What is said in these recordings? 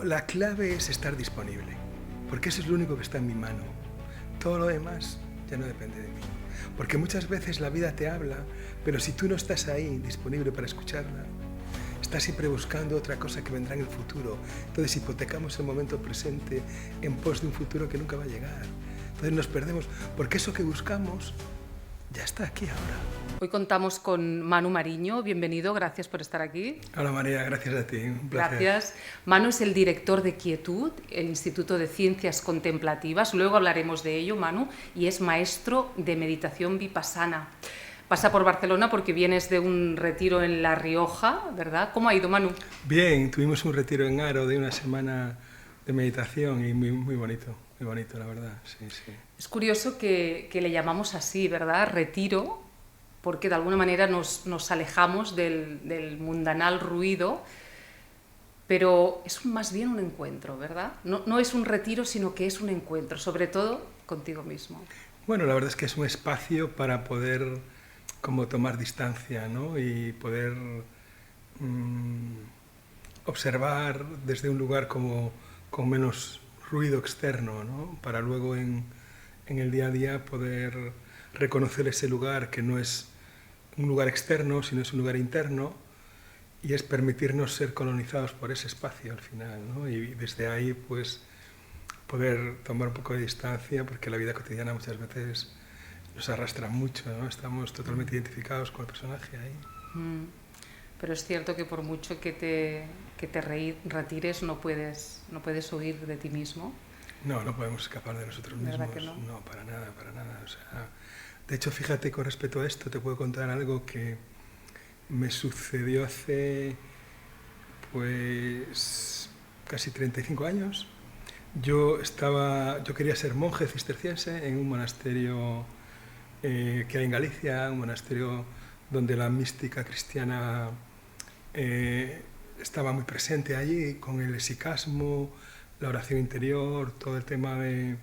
La clave es estar disponible, porque eso es lo único que está en mi mano. Todo lo demás ya no depende de mí. Porque muchas veces la vida te habla, pero si tú no estás ahí disponible para escucharla, estás siempre buscando otra cosa que vendrá en el futuro. Entonces hipotecamos el momento presente en pos de un futuro que nunca va a llegar. Entonces nos perdemos, porque eso que buscamos ya está aquí ahora. Hoy contamos con Manu Mariño. Bienvenido, gracias por estar aquí. Hola María, gracias a ti, un placer. Gracias. Manu es el director de Quietud, el Instituto de Ciencias Contemplativas. Luego hablaremos de ello, Manu, y es maestro de meditación vipassana. Pasa por Barcelona porque vienes de un retiro en La Rioja, ¿verdad? ¿Cómo ha ido, Manu? Bien, tuvimos un retiro en Haro de una semana de meditación y muy bonito, la verdad, sí. Es curioso que le llamamos así, ¿verdad? Retiro, porque de alguna manera nos alejamos del mundanal ruido, pero es más bien un encuentro, ¿verdad? No es un retiro, sino que es un encuentro, sobre todo contigo mismo. Bueno, la verdad es que es un espacio para poder como tomar distancia, ¿no? Y poder observar desde un lugar como con menos ruido externo, ¿no? Para luego en el día a día poder reconocer ese lugar que no es un lugar externo, sino es un lugar interno, y es permitirnos ser colonizados por ese espacio al final, ¿no? Y desde ahí pues poder tomar un poco de distancia, porque la vida cotidiana muchas veces nos arrastra mucho, ¿no? Estamos totalmente identificados con el personaje ahí. Pero es cierto que por mucho que te retires no puedes huir de ti mismo. No podemos escapar de nosotros mismos. ¿Verdad que no? No, para nada. O sea, de hecho, fíjate, con respecto a esto, te puedo contar algo que me sucedió hace, pues, casi 35 años. Yo quería ser monje cisterciense en un monasterio que hay en Galicia, un monasterio donde la mística cristiana estaba muy presente allí, con el exicasmo, la oración interior, todo el tema de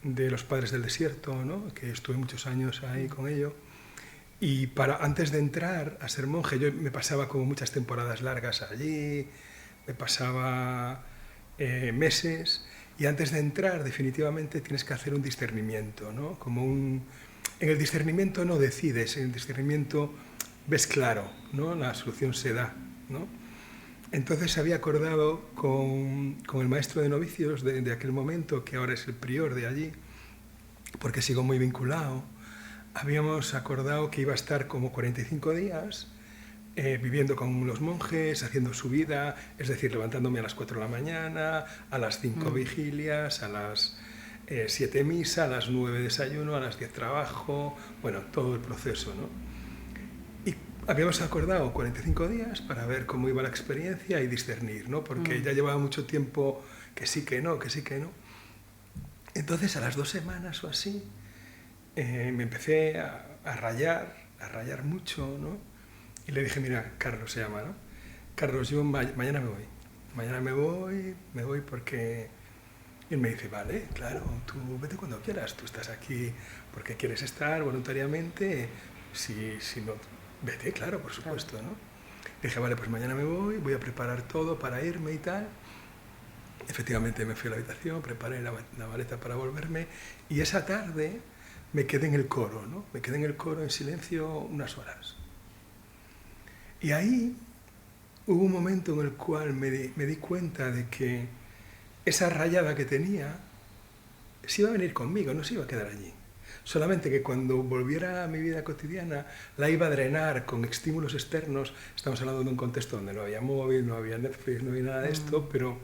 los padres del desierto, ¿no? Que estuve muchos años ahí con ello. Y antes de entrar a ser monje, yo me pasaba como muchas temporadas largas allí, me pasaba meses, y antes de entrar definitivamente tienes que hacer un discernimiento, ¿no? En el discernimiento no decides, en el discernimiento ves claro, ¿no? La solución se da, ¿no? Entonces había acordado con el maestro de novicios de aquel momento, que ahora es el prior de allí, porque sigo muy vinculado. Habíamos acordado que iba a estar como 45 días viviendo con los monjes, haciendo su vida, es decir, levantándome a las 4 de la mañana, a las 5 vigilias, a las 7 misa, a las 9 desayuno, a las 10 trabajo, bueno, todo el proceso, ¿no? Y habíamos acordado 45 días para ver cómo iba la experiencia y discernir, ¿no? Porque ya llevaba mucho tiempo que sí, que no. Entonces, a las 2 semanas o así, me empecé a rayar mucho, ¿no? Y le dije, mira, Carlos se llama, ¿no? Carlos, yo mañana me voy porque... Y él me dice, vale, claro, tú vete cuando quieras, tú estás aquí porque quieres estar voluntariamente, si no, vete, claro, por supuesto, ¿no? Le dije, vale, pues mañana me voy a preparar todo para irme y tal. Efectivamente me fui a la habitación, preparé la maleta para volverme, y esa tarde me quedé en el coro, ¿no? Me quedé en el coro en silencio unas horas. Y ahí hubo un momento en el cual me di cuenta de que esa rayada que tenía se iba a venir conmigo, no se iba a quedar allí. Solamente que cuando volviera a mi vida cotidiana la iba a drenar con estímulos externos. Estamos hablando de un contexto donde no había móvil, no había Netflix, no había nada de esto, pero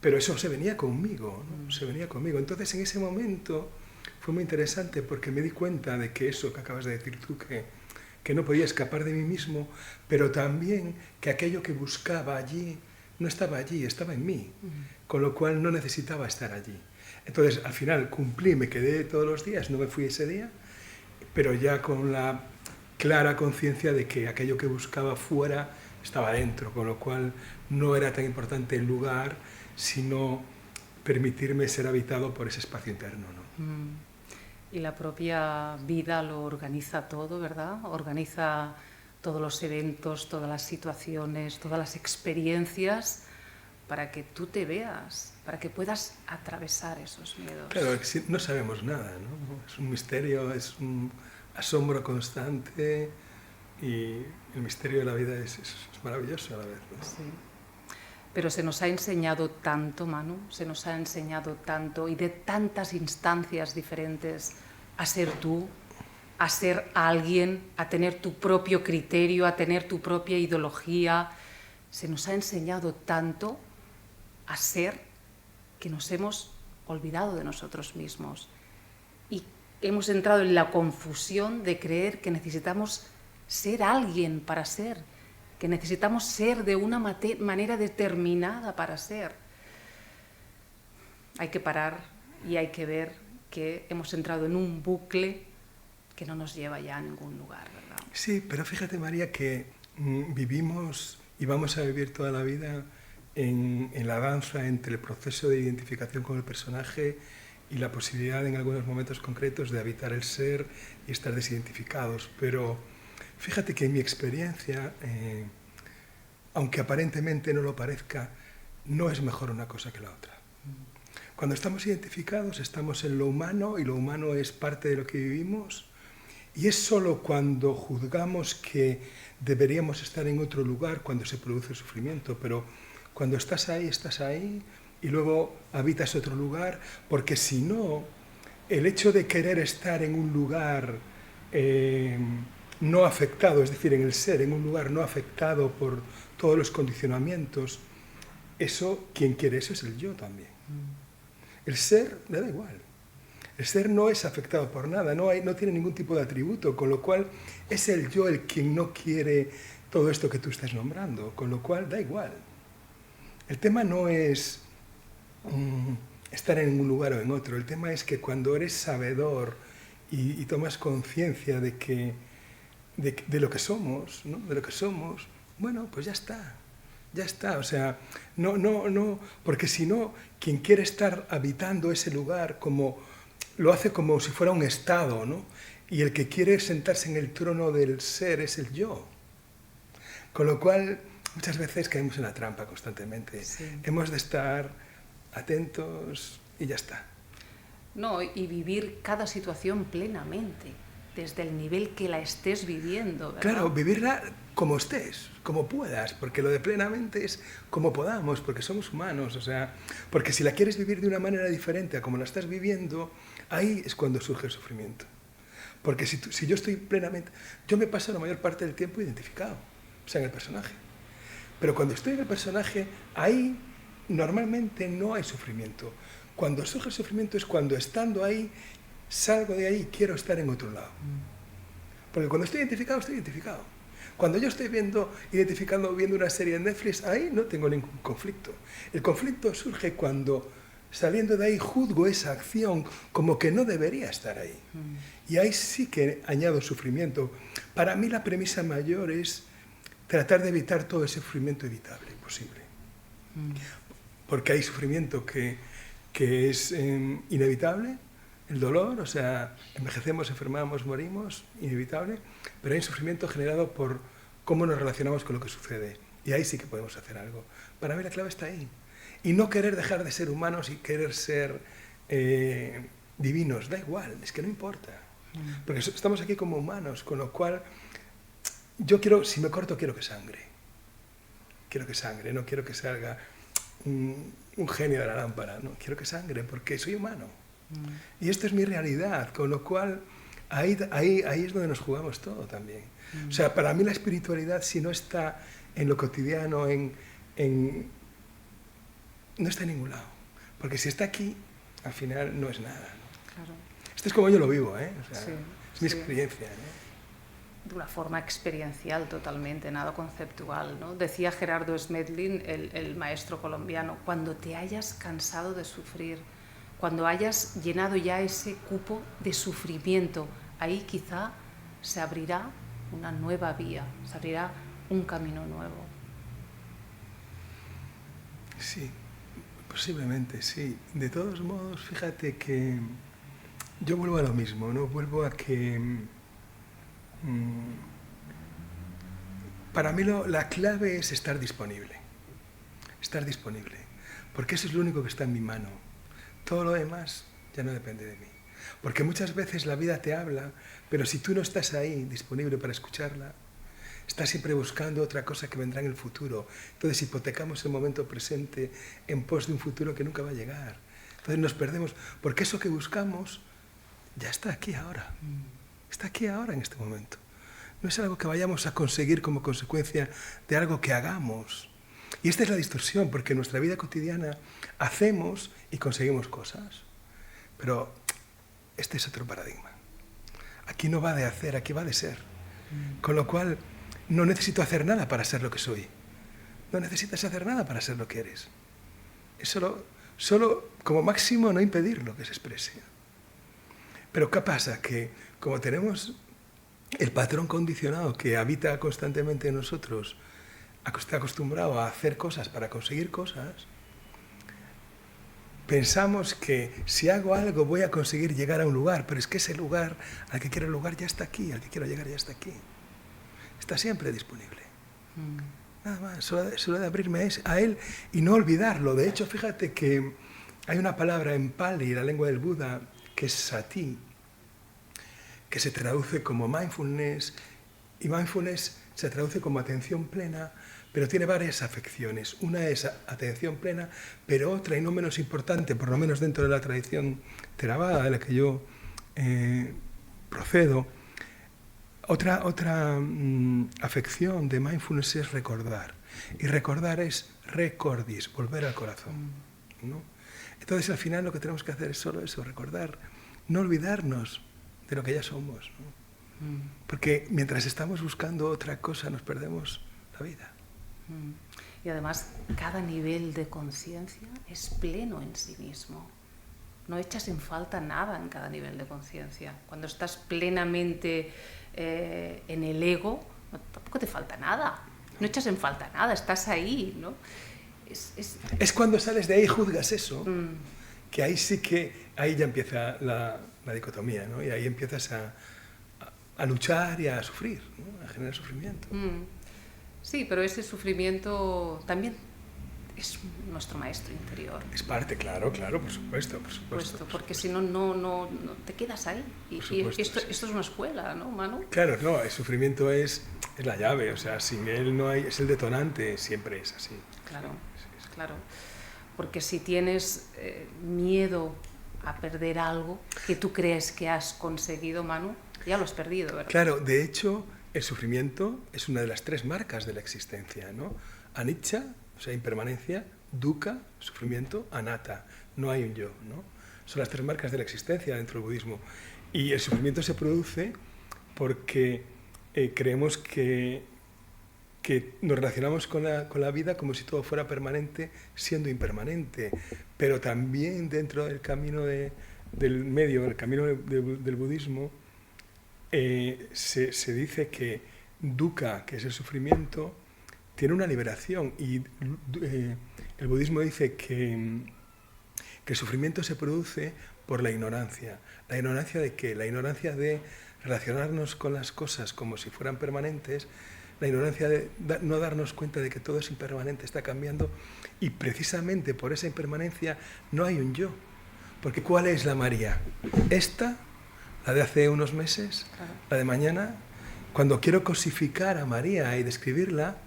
eso se venía conmigo, ¿no? Se venía conmigo. Entonces en ese momento fue muy interesante porque me di cuenta de que eso que acabas de decir tú, que no podía escapar de mí mismo, pero también que aquello que buscaba allí no estaba allí, estaba en mí, con lo cual no necesitaba estar allí. Entonces, al final cumplí, me quedé todos los días, no me fui ese día, pero ya con la clara conciencia de que aquello que buscaba fuera estaba dentro, con lo cual no era tan importante el lugar, sino permitirme ser habitado por ese espacio interno, ¿no? Y la propia vida lo organiza todo, ¿verdad? Organiza todos los eventos, todas las situaciones, todas las experiencias para que tú te veas, para que puedas atravesar esos miedos. Claro, no sabemos nada, ¿no? Es un misterio, es un asombro constante y el misterio de la vida es maravilloso a la vez, ¿no? Sí. Pero se nos ha enseñado tanto, Manu, se nos ha enseñado tanto y de tantas instancias diferentes a ser tú, a ser alguien, a tener tu propio criterio, a tener tu propia ideología. Se nos ha enseñado tanto a ser que nos hemos olvidado de nosotros mismos y hemos entrado en la confusión de creer que necesitamos ser alguien para ser, que necesitamos ser de una manera determinada para ser. Hay que parar y hay que ver que hemos entrado en un bucle que no nos lleva ya a ningún lugar, ¿verdad? Sí, pero fíjate, María, que vivimos y vamos a vivir toda la vida en la danza entre el proceso de identificación con el personaje y la posibilidad en algunos momentos concretos de habitar el ser y estar desidentificados. Pero fíjate que en mi experiencia, aunque aparentemente no lo parezca, no es mejor una cosa que la otra. Cuando estamos identificados estamos en lo humano y lo humano es parte de lo que vivimos y es solo cuando juzgamos que deberíamos estar en otro lugar cuando se produce el sufrimiento, pero cuando estás ahí y luego habitas otro lugar, porque si no, el hecho de querer estar en un lugar no afectado, es decir, en el ser, en un lugar no afectado por todos los condicionamientos, eso, quien quiere eso es el yo también. El ser le da igual. El ser no es afectado por nada, no tiene ningún tipo de atributo, con lo cual es el yo el quien no quiere todo esto que tú estás nombrando, con lo cual da igual. El tema no es estar en un lugar o en otro, el tema es que cuando eres sabedor y tomas conciencia de lo que somos, ¿no? De lo que somos, bueno, pues ya está, o sea, no, porque si no, quien quiere estar habitando ese lugar lo hace como si fuera un estado, ¿no? Y el que quiere sentarse en el trono del ser es el yo. Con lo cual, muchas veces caemos en la trampa constantemente. Sí. Hemos de estar atentos y ya está. No, y vivir cada situación plenamente, desde el nivel que la estés viviendo, ¿verdad? Claro, vivirla como estés, como puedas, porque lo de plenamente es como podamos, porque somos humanos, o sea, porque si la quieres vivir de una manera diferente a como la estás viviendo, ahí es cuando surge el sufrimiento. Porque si yo estoy plenamente, yo me paso la mayor parte del tiempo identificado, o sea, en el personaje. Pero cuando estoy en el personaje, ahí normalmente no hay sufrimiento. Cuando surge el sufrimiento es cuando estando ahí, salgo de ahí y quiero estar en otro lado. Porque cuando estoy identificado, estoy identificado. Cuando yo estoy viendo una serie en Netflix, ahí no tengo ningún conflicto. El conflicto surge cuando, saliendo de ahí, juzgo esa acción como que no debería estar ahí. Y ahí sí que añado sufrimiento. Para mí la premisa mayor es tratar de evitar todo ese sufrimiento evitable, posible. Porque hay sufrimiento que es inevitable, el dolor, o sea, envejecemos, enfermamos, morimos, inevitable, pero hay un sufrimiento generado por cómo nos relacionamos con lo que sucede. Y ahí sí que podemos hacer algo. Para mí la clave está ahí. Y no querer dejar de ser humanos y querer ser divinos, da igual, es que no importa. Porque estamos aquí como humanos, con lo cual yo quiero, si me corto, quiero que sangre. Quiero que sangre, no quiero que salga un genio de la lámpara, no, quiero que sangre, porque soy humano. Y esto es mi realidad, con lo cual ahí es donde nos jugamos todo también. O sea, para mí la espiritualidad, si no está en lo cotidiano, no está en ningún lado. Porque si está aquí, al final no es nada, ¿no? Claro. Esto es como yo lo vivo, ¿eh? O sea, sí, es mi experiencia, ¿eh? De una forma experiencial totalmente, nada conceptual, ¿no? Decía Gerardo Smedlin, el maestro colombiano, cuando te hayas cansado de sufrir, cuando hayas llenado ya ese cupo de sufrimiento, ahí quizá se abrirá una nueva vía, se abrirá un camino nuevo. Sí, posiblemente sí. De todos modos, fíjate que yo vuelvo a lo mismo, ¿no? Vuelvo a que para mí la clave es estar disponible. estar disponible, porque eso es lo único que está en mi mano. Todo lo demás ya no depende de mí. Porque muchas veces la vida te habla, pero si tú no estás ahí disponible para escucharla, estás siempre buscando otra cosa que vendrá en el futuro. Entonces hipotecamos el momento presente en pos de un futuro que nunca va a llegar. Entonces nos perdemos, porque eso que buscamos ya está aquí ahora. Está aquí ahora en este momento. No es algo que vayamos a conseguir como consecuencia de algo que hagamos. Y esta es la distorsión, porque en nuestra vida cotidiana hacemos y conseguimos cosas. Pero este es otro paradigma. Aquí no va de hacer, aquí va de ser. Con lo cual, no necesito hacer nada para ser lo que soy. No necesitas hacer nada para ser lo que eres. Es solo como máximo no impedir lo que se exprese. Pero ¿qué pasa? Que como tenemos el patrón condicionado que habita constantemente en nosotros, está acostumbrado a hacer cosas para conseguir cosas, pensamos que si hago algo voy a conseguir llegar a un lugar, pero es que ese lugar al que quiero llegar ya está aquí, al que quiero llegar ya está aquí. Está siempre disponible. Nada más, solo de abrirme a él y no olvidarlo. De hecho, fíjate que hay una palabra en Pali, la lengua del Buda, que es sati, que se traduce como mindfulness, y mindfulness se traduce como atención plena, pero tiene varias afecciones. Una es atención plena, pero otra, y no menos importante, por lo menos dentro de la tradición Theravada, de la que yo procedo, otra afección de mindfulness es recordar. Y recordar es recordis, volver al corazón, ¿no? Entonces, al final, lo que tenemos que hacer es solo eso, recordar, no olvidarnos de lo que ya somos, ¿no? Porque mientras estamos buscando otra cosa, nos perdemos la vida. Y además, cada nivel de conciencia es pleno en sí mismo. No echas en falta nada en cada nivel de conciencia. Cuando estás plenamente en el ego, tampoco te falta nada. No echas en falta nada, estás ahí, ¿no? Es cuando sales de ahí y juzgas eso, que ahí sí que, ahí ya empieza la dicotomía, ¿no? Y ahí empiezas a luchar y a sufrir, ¿no? A generar sufrimiento. Sí, pero ese sufrimiento también es nuestro maestro interior. Es parte, claro, por supuesto. Porque si no, no te quedas ahí. Y esto es una escuela, ¿no, Manu? Claro, no, el sufrimiento es la llave, o sea, sin él no hay, es el detonante, siempre es así. Claro, claro. Porque si tienes miedo a perder algo que tú crees que has conseguido, Manu, ya lo has perdido, ¿verdad? Claro, de hecho, el sufrimiento es una de las 3 marcas de la existencia, ¿no? Anicca, o sea, impermanencia; dukkha, sufrimiento; anatta, no hay un yo, ¿no? Son las 3 marcas de la existencia dentro del budismo. Y el sufrimiento se produce porque creemos que nos relacionamos con la vida como si todo fuera permanente, siendo impermanente. Pero también dentro del camino del camino del budismo, se dice que dukkha, que es el sufrimiento, tiene una liberación, y el budismo dice que el sufrimiento se produce por la ignorancia. ¿La ignorancia de qué? La ignorancia de relacionarnos con las cosas como si fueran permanentes, la ignorancia de no darnos cuenta de que todo es impermanente, está cambiando, y precisamente por esa impermanencia no hay un yo. Porque ¿cuál es la María? Esta, la de hace unos meses, la de mañana. Cuando quiero cosificar a María y describirla,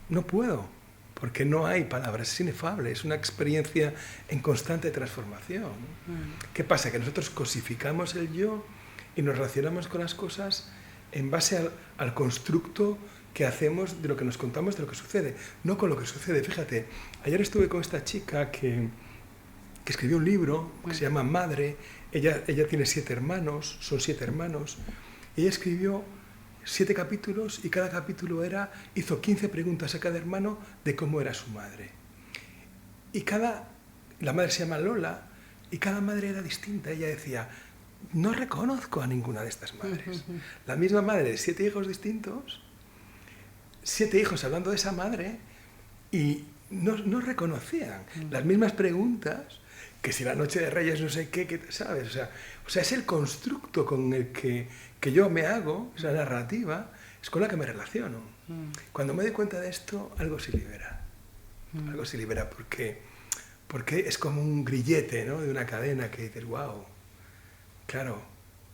no puedo, porque no hay palabras, es inefable, es una experiencia en constante transformación. ¿Qué pasa? Que nosotros cosificamos el yo y nos relacionamos con las cosas en base al constructo que hacemos de lo que nos contamos, de lo que sucede, no con lo que sucede. Fíjate, ayer estuve con esta chica que escribió un libro que se llama Madre. Ella tiene 7 hermanos, son 7 hermanos, y ella escribió 7 capítulos, y cada capítulo hizo 15 preguntas a cada hermano de cómo era su madre. Y la madre se llama Lola, y cada madre era distinta. Ella decía, no reconozco a ninguna de estas madres. La misma madre de 7 hijos distintos, 7 hijos hablando de esa madre, y no reconocían las mismas preguntas, que si la noche de Reyes no sé qué, ¿sabes? O sea, es el constructo con el que yo me hago, esa narrativa, es con la que me relaciono. Cuando me doy cuenta de esto, algo se libera. algo se libera, porque es como un grillete, ¿no? De una cadena que dices, wow, claro,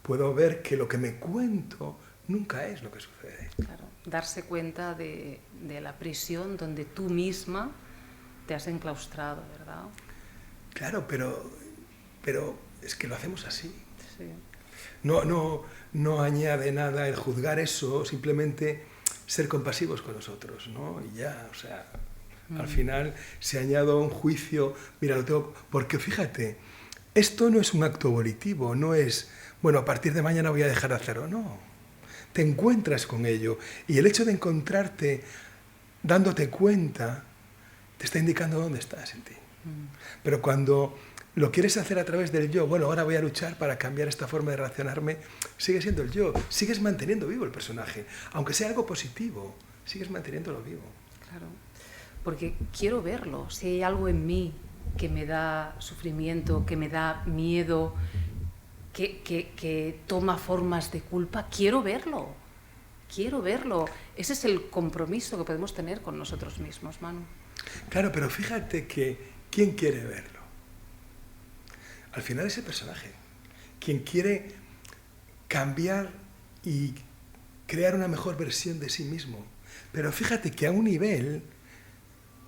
puedo ver que lo que me cuento nunca es lo que sucede. Claro, darse cuenta de la prisión donde tú misma te has enclaustrado, ¿verdad? Claro, pero es que lo hacemos así. Sí. No añade nada el juzgar eso, simplemente ser compasivos con nosotros, ¿no? Y ya, o sea, al final se añade un juicio, mira, lo tengo, porque fíjate, esto no es un acto volitivo, no es, bueno, a partir de mañana voy a dejar de hacerlo, no. Te encuentras con ello y el hecho de encontrarte dándote cuenta te está indicando dónde estás en ti. Pero cuando lo quieres hacer a través del yo, bueno, ahora voy a luchar para cambiar esta forma de relacionarme, sigue siendo el yo, sigues manteniendo vivo el personaje, aunque sea algo positivo, sigues manteniéndolo vivo. Claro, porque quiero verlo, si hay algo en mí que me da sufrimiento, que me da miedo, que toma formas de culpa, quiero verlo. Ese es el compromiso que podemos tener con nosotros mismos, Manu. Claro, pero fíjate que ¿quién quiere verlo? Al final es el personaje. Quien quiere cambiar y crear una mejor versión de sí mismo. Pero fíjate que a un nivel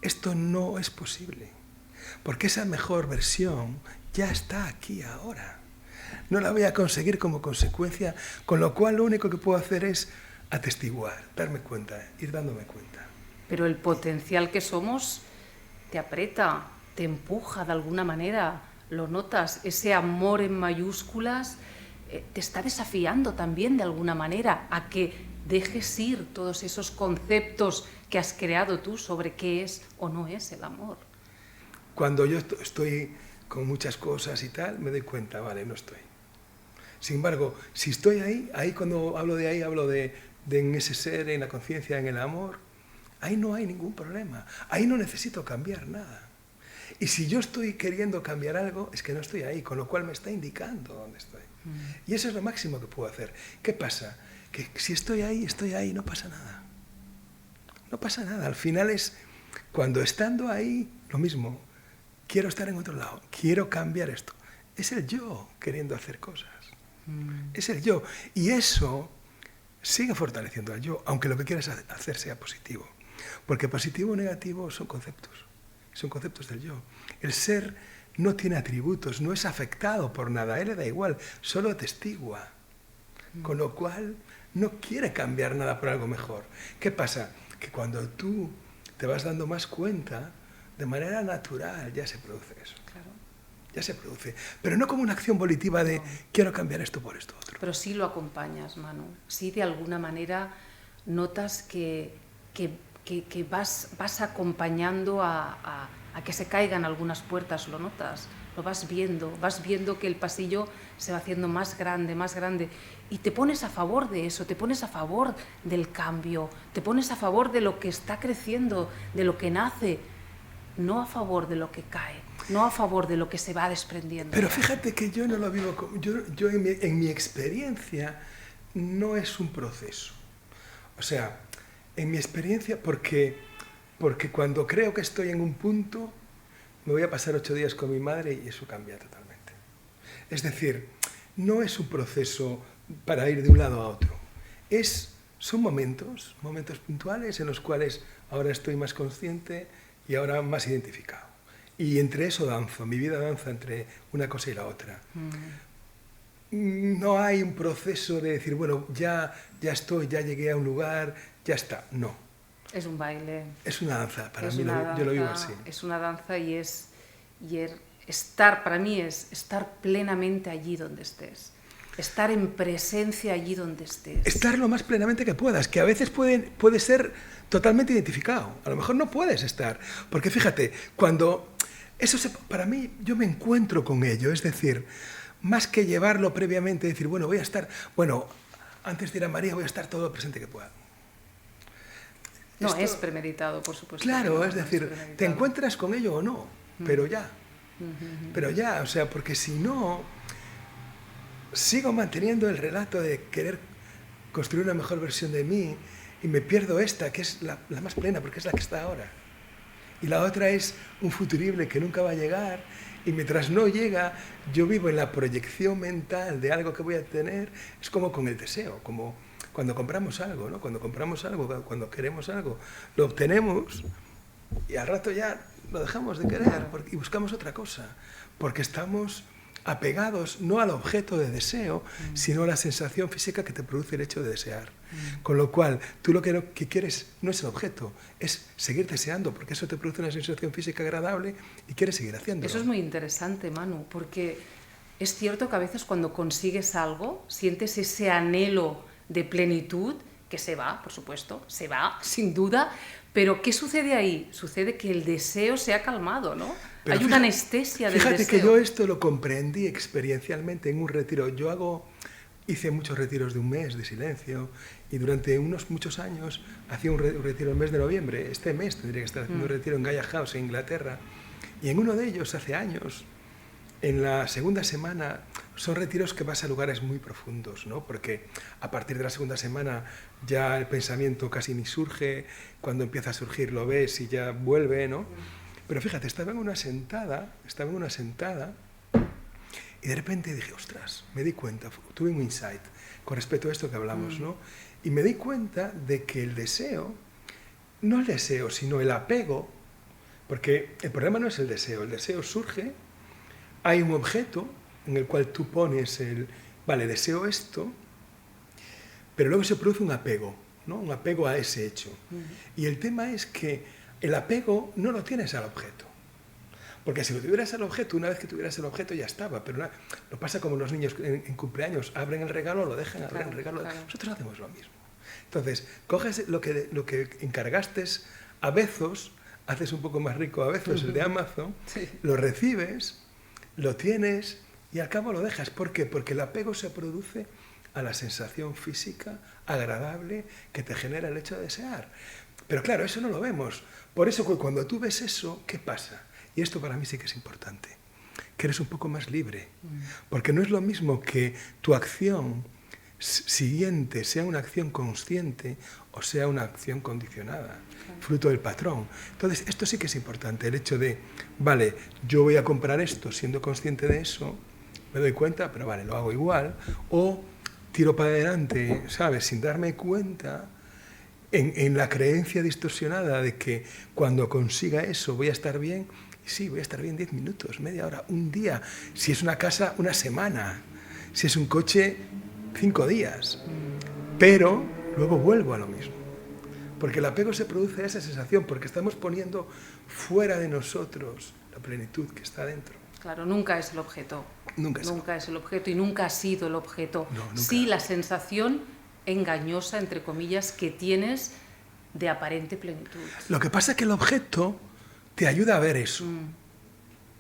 esto no es posible. Porque esa mejor versión ya está aquí ahora. No la voy a conseguir como consecuencia, con lo cual lo único que puedo hacer es atestiguar, darme cuenta, ir dándome cuenta. Pero el potencial que somos te aprieta, te empuja de alguna manera, lo notas, ese amor en mayúsculas te está desafiando también de alguna manera a que dejes ir todos esos conceptos que has creado tú sobre qué es o no es el amor. Cuando yo estoy con muchas cosas y tal, me doy cuenta, vale, no estoy. Sin embargo, si estoy ahí cuando hablo de en ese ser, en la conciencia, en el amor, ahí no hay ningún problema. Ahí no necesito cambiar nada. Y si yo estoy queriendo cambiar algo, es que no estoy ahí, con lo cual me está indicando dónde estoy. Y eso es lo máximo que puedo hacer. ¿Qué pasa? Que si estoy ahí, no pasa nada. No pasa nada. Al final es, cuando estando ahí, lo mismo. Quiero estar en otro lado, quiero cambiar esto. Es el yo queriendo hacer cosas. Es el yo. Y eso sigue fortaleciendo al yo, aunque lo que quieras hacer sea positivo. Porque positivo o negativo son conceptos del yo. El ser no tiene atributos, no es afectado por nada, a él le da igual, solo atestigua. Con lo cual no quiere cambiar nada por algo mejor. ¿Qué pasa? Que cuando tú te vas dando más cuenta, de manera natural ya se produce eso. Claro. Ya se produce. Pero no como una acción volitiva de quiero cambiar esto por esto otro. Pero sí lo acompañas, Manu. Sí de alguna manera notas que vas acompañando a que se caigan algunas puertas, lo notas. Lo vas viendo que el pasillo se va haciendo más grande y te pones a favor de eso, te pones a favor del cambio, te pones a favor de lo que está creciendo, de lo que nace, no a favor de lo que cae, no a favor de lo que se va desprendiendo. Pero fíjate que yo no lo vivo como... Yo en mi experiencia no es un proceso. O sea, en mi experiencia, porque cuando creo que estoy en un punto, me voy a pasar 8 días con mi madre y eso cambia totalmente. Es decir, no es un proceso para ir de un lado a otro. Son momentos puntuales en los cuales ahora estoy más consciente y ahora más identificado. Y entre eso danzo, mi vida danza entre una cosa y la otra. No hay un proceso de decir, bueno, ya estoy, ya llegué a un lugar, ya está. No. Es un baile. Es una danza, para mí yo lo vivo así. Es una danza y estar, para mí es estar plenamente allí donde estés. Estar en presencia allí donde estés. Estar lo más plenamente que puedas, que a veces puede ser totalmente identificado. A lo mejor no puedes estar. Porque fíjate, para mí, yo me encuentro con ello. Es decir, más que llevarlo previamente, decir, bueno, antes de ir a María voy a estar todo lo presente que pueda. No, es premeditado, por supuesto. Claro, es decir, te encuentras con ello o no, pero ya. Pero ya, o sea, porque si no, sigo manteniendo el relato de querer construir una mejor versión de mí y me pierdo esta, que es la más plena, porque es la que está ahora. y la otra es un futurible que nunca va a llegar, y mientras no llega, yo vivo en la proyección mental de algo que voy a tener. Es como con el deseo, como cuando compramos algo, ¿no? Cuando compramos algo, cuando queremos algo, lo obtenemos y al rato ya lo dejamos de querer y buscamos otra cosa, porque estamos apegados no al objeto de deseo, sino a la sensación física que te produce el hecho de desear. Con lo cual, tú lo que quieres no es el objeto, es seguir deseando, porque eso te produce una sensación física agradable y quieres seguir haciéndolo. Eso es muy interesante, Manu, porque es cierto que a veces cuando consigues algo, sientes ese anhelo de plenitud, que se va, por supuesto, se va, sin duda, pero ¿qué sucede ahí? Sucede que el deseo se ha calmado, ¿no? Pero hay una anestesia del deseo. Fíjate que yo esto lo comprendí experiencialmente en un retiro. Hice muchos retiros de un mes de silencio y durante muchos años hacía un retiro el mes de noviembre. Este mes tendría que estar haciendo un retiro en Gaia House, en Inglaterra. Y en uno de ellos, hace años, en la segunda semana, son retiros que vas a lugares muy profundos, ¿no? Porque a partir de la segunda semana ya el pensamiento casi ni surge, cuando empieza a surgir lo ves y ya vuelve, ¿no? Pero fíjate, estaba en una sentada y de repente dije, ostras, me di cuenta, tuve un insight con respecto a esto que hablamos, ¿no? Y me di cuenta de que el deseo, no el deseo, sino el apego, porque el problema no es el deseo surge, hay un objeto en el cual tú pones vale, deseo esto, pero luego se produce un apego, ¿no? Un apego a ese hecho. Y el tema es que el apego no lo tienes al objeto. Porque si lo tuvieras al objeto, una vez que tuvieras el objeto ya estaba, pero lo pasa como los niños en cumpleaños, abren el regalo, lo dejan, abren el regalo. Claro. Nosotros hacemos lo mismo. Entonces, coges lo que encargaste a Bezos, haces un poco más rico a Bezos, el de Amazon, sí. Lo recibes, lo tienes y al cabo lo dejas. ¿Por qué? Porque el apego se produce a la sensación física agradable que te genera el hecho de desear. Pero claro, eso no lo vemos. Por eso cuando tú ves eso, ¿qué pasa? Y esto para mí sí que es importante, que eres un poco más libre. Porque no es lo mismo que tu acción siguiente sea una acción consciente o sea una acción condicionada, fruto del patrón. Entonces, esto sí que es importante, el hecho de, vale, yo voy a comprar esto siendo consciente de eso, me doy cuenta, pero vale, lo hago igual, o tiro para adelante, ¿sabes?, sin darme cuenta, en la creencia distorsionada de que cuando consiga eso voy a estar bien. Sí, voy a estar bien 10 minutos, media hora, un día. Si es una casa, una semana. Si es un coche, 5 días. Pero luego vuelvo a lo mismo. Porque el apego se produce a esa sensación, porque estamos poniendo fuera de nosotros la plenitud que está dentro. Claro, nunca es el objeto. Nunca es el objeto y nunca ha sido el objeto. No, nunca. Sí, la sensación engañosa, entre comillas, que tienes de aparente plenitud. Lo que pasa es que el objeto te ayuda a ver eso.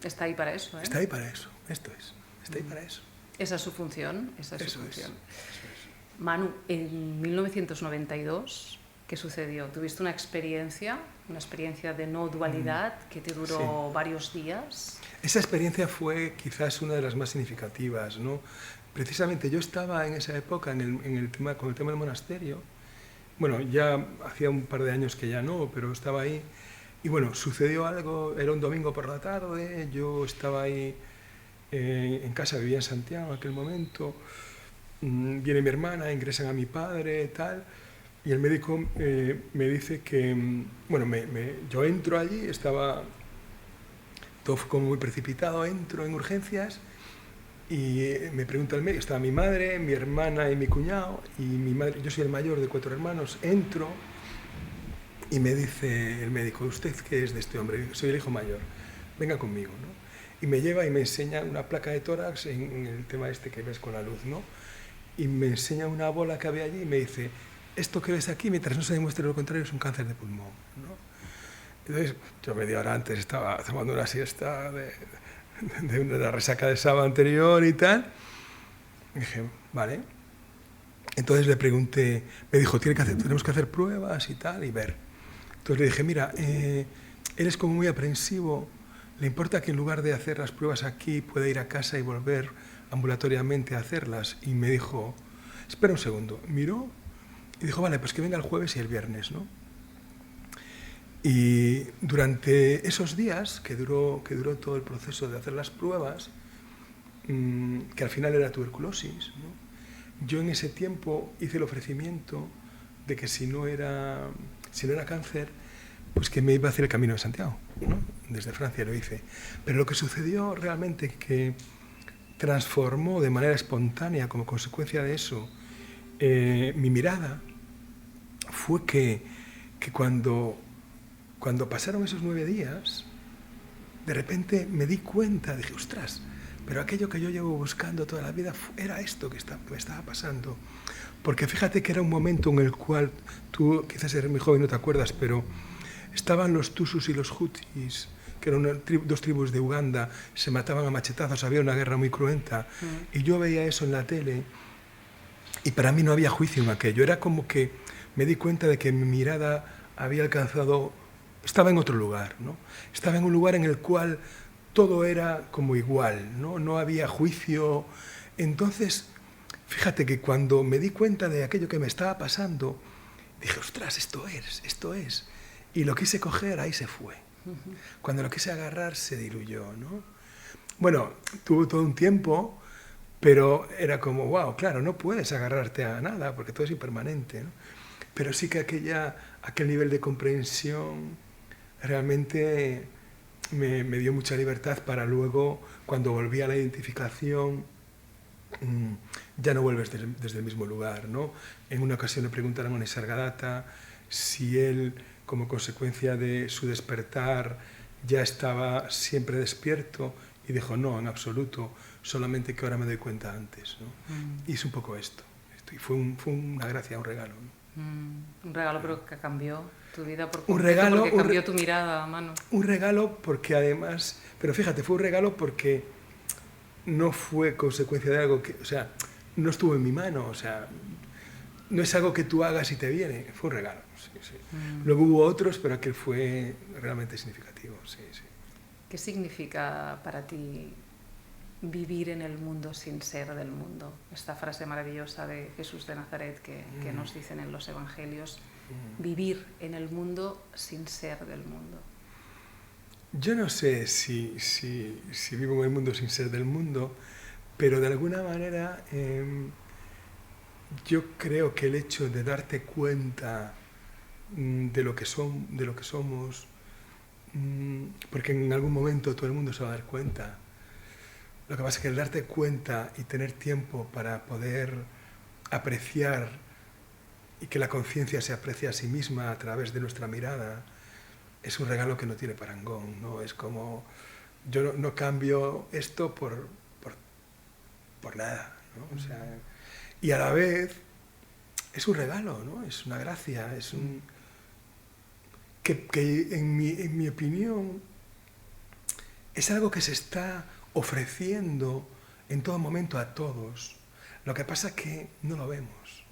Está ahí para eso, ¿eh? Está ahí para eso, esto es. Está ahí para eso. Esa es su función, esa es eso su función. Es. Manu, en 1992, ¿qué sucedió? ¿Tuviste una experiencia de no dualidad que te duró varios días? Esa experiencia fue quizás una de las más significativas, ¿no? Precisamente yo estaba en esa época con el tema del monasterio. Bueno, ya hacía un par de años que ya no, pero estaba ahí. Y bueno, sucedió algo, era un domingo por la tarde, yo estaba ahí en casa, vivía en Santiago en aquel momento, viene mi hermana, ingresan a mi padre, tal, y el médico me dice que, bueno, yo entro allí, estaba todo como muy precipitado, entro en urgencias y me pregunta el médico, estaba mi madre, mi hermana y mi cuñado, y mi madre, yo soy el mayor de 4 hermanos, entro. Y me dice el médico, ¿usted qué es de este hombre? Soy el hijo mayor, venga conmigo, ¿no? Y me lleva y me enseña una placa de tórax en el tema este que ves con la luz, ¿no? Y me enseña una bola que había allí y me dice, esto que ves aquí, mientras no se demuestre lo contrario, es un cáncer de pulmón, ¿no? Entonces, yo media hora antes estaba tomando una siesta de la resaca del sábado anterior y tal. Y dije, vale. Entonces le pregunté, me dijo, tenemos que hacer pruebas y tal, y ver. Entonces le dije, mira, él es como muy aprensivo, ¿le importa que en lugar de hacer las pruebas aquí pueda ir a casa y volver ambulatoriamente a hacerlas? Y me dijo, espera un segundo, miró y dijo, vale, pues que venga el jueves y el viernes, ¿no? Y durante esos días, que duró todo el proceso de hacer las pruebas, que al final era tuberculosis, ¿no? Yo en ese tiempo hice el ofrecimiento de que si no era cáncer, pues que me iba a hacer el Camino de Santiago, ¿no? Desde Francia lo hice. Pero lo que sucedió realmente que transformó de manera espontánea, como consecuencia de eso, mi mirada, fue que cuando pasaron esos 9 días, de repente me di cuenta, dije, ostras, pero aquello que yo llevo buscando toda la vida era esto que me estaba pasando. Porque fíjate que era un momento en el cual, tú quizás eres muy joven y no te acuerdas, pero estaban los Tusus y los Hutis, que eran dos tribus de Uganda, se mataban a machetazos, había una guerra muy cruenta, y yo veía eso en la tele, y para mí no había juicio en aquello. Era como que me di cuenta de que mi mirada había alcanzado, estaba en otro lugar, ¿no? Estaba en un lugar en el cual todo era como igual, ¿no? No había juicio. Entonces, fíjate que cuando me di cuenta de aquello que me estaba pasando, dije, ostras, esto es. Y lo quise coger, ahí se fue. Cuando lo quise agarrar, se diluyó, ¿no? Bueno, tuvo todo un tiempo, pero era como, wow, claro, no puedes agarrarte a nada, porque todo es impermanente, ¿no? Pero sí que aquel nivel de comprensión realmente me dio mucha libertad para luego, cuando volví a la identificación, ya no vuelves desde el mismo lugar, ¿no? En una ocasión le preguntaron a Nisargadatta si él, como consecuencia de su despertar, ya estaba siempre despierto, y dijo, no, en absoluto, solamente que ahora me doy cuenta antes, ¿no? Y es un poco esto. Y fue una gracia, un regalo, ¿no? Un regalo, pero que cambió tu vida por Un completo, regalo, porque cambió tu mirada, Manu. Un regalo porque además, pero fíjate, fue un regalo porque no fue consecuencia de algo que, o sea, no estuvo en mi mano, o sea, no es algo que tú hagas y te viene, fue un regalo, sí, sí. Luego hubo otros, pero aquel fue realmente significativo, sí, sí. ¿Qué significa para ti vivir en el mundo sin ser del mundo? Esta frase maravillosa de Jesús de Nazaret que nos dicen en los evangelios, vivir en el mundo sin ser del mundo. Yo no sé si vivo en el mundo sin ser del mundo, pero de alguna manera yo creo que el hecho de darte cuenta de lo que somos, porque en algún momento todo el mundo se va a dar cuenta. Lo que pasa es que el darte cuenta y tener tiempo para poder apreciar y que la conciencia se aprecie a sí misma a través de nuestra mirada, es un regalo que no tiene parangón, ¿no? Es como, yo no cambio esto por nada, ¿no? O sea, y a la vez es un regalo, ¿no? Es una gracia, es un... que en mi opinión es algo que se está ofreciendo en todo momento a todos. Lo que pasa es que no lo vemos.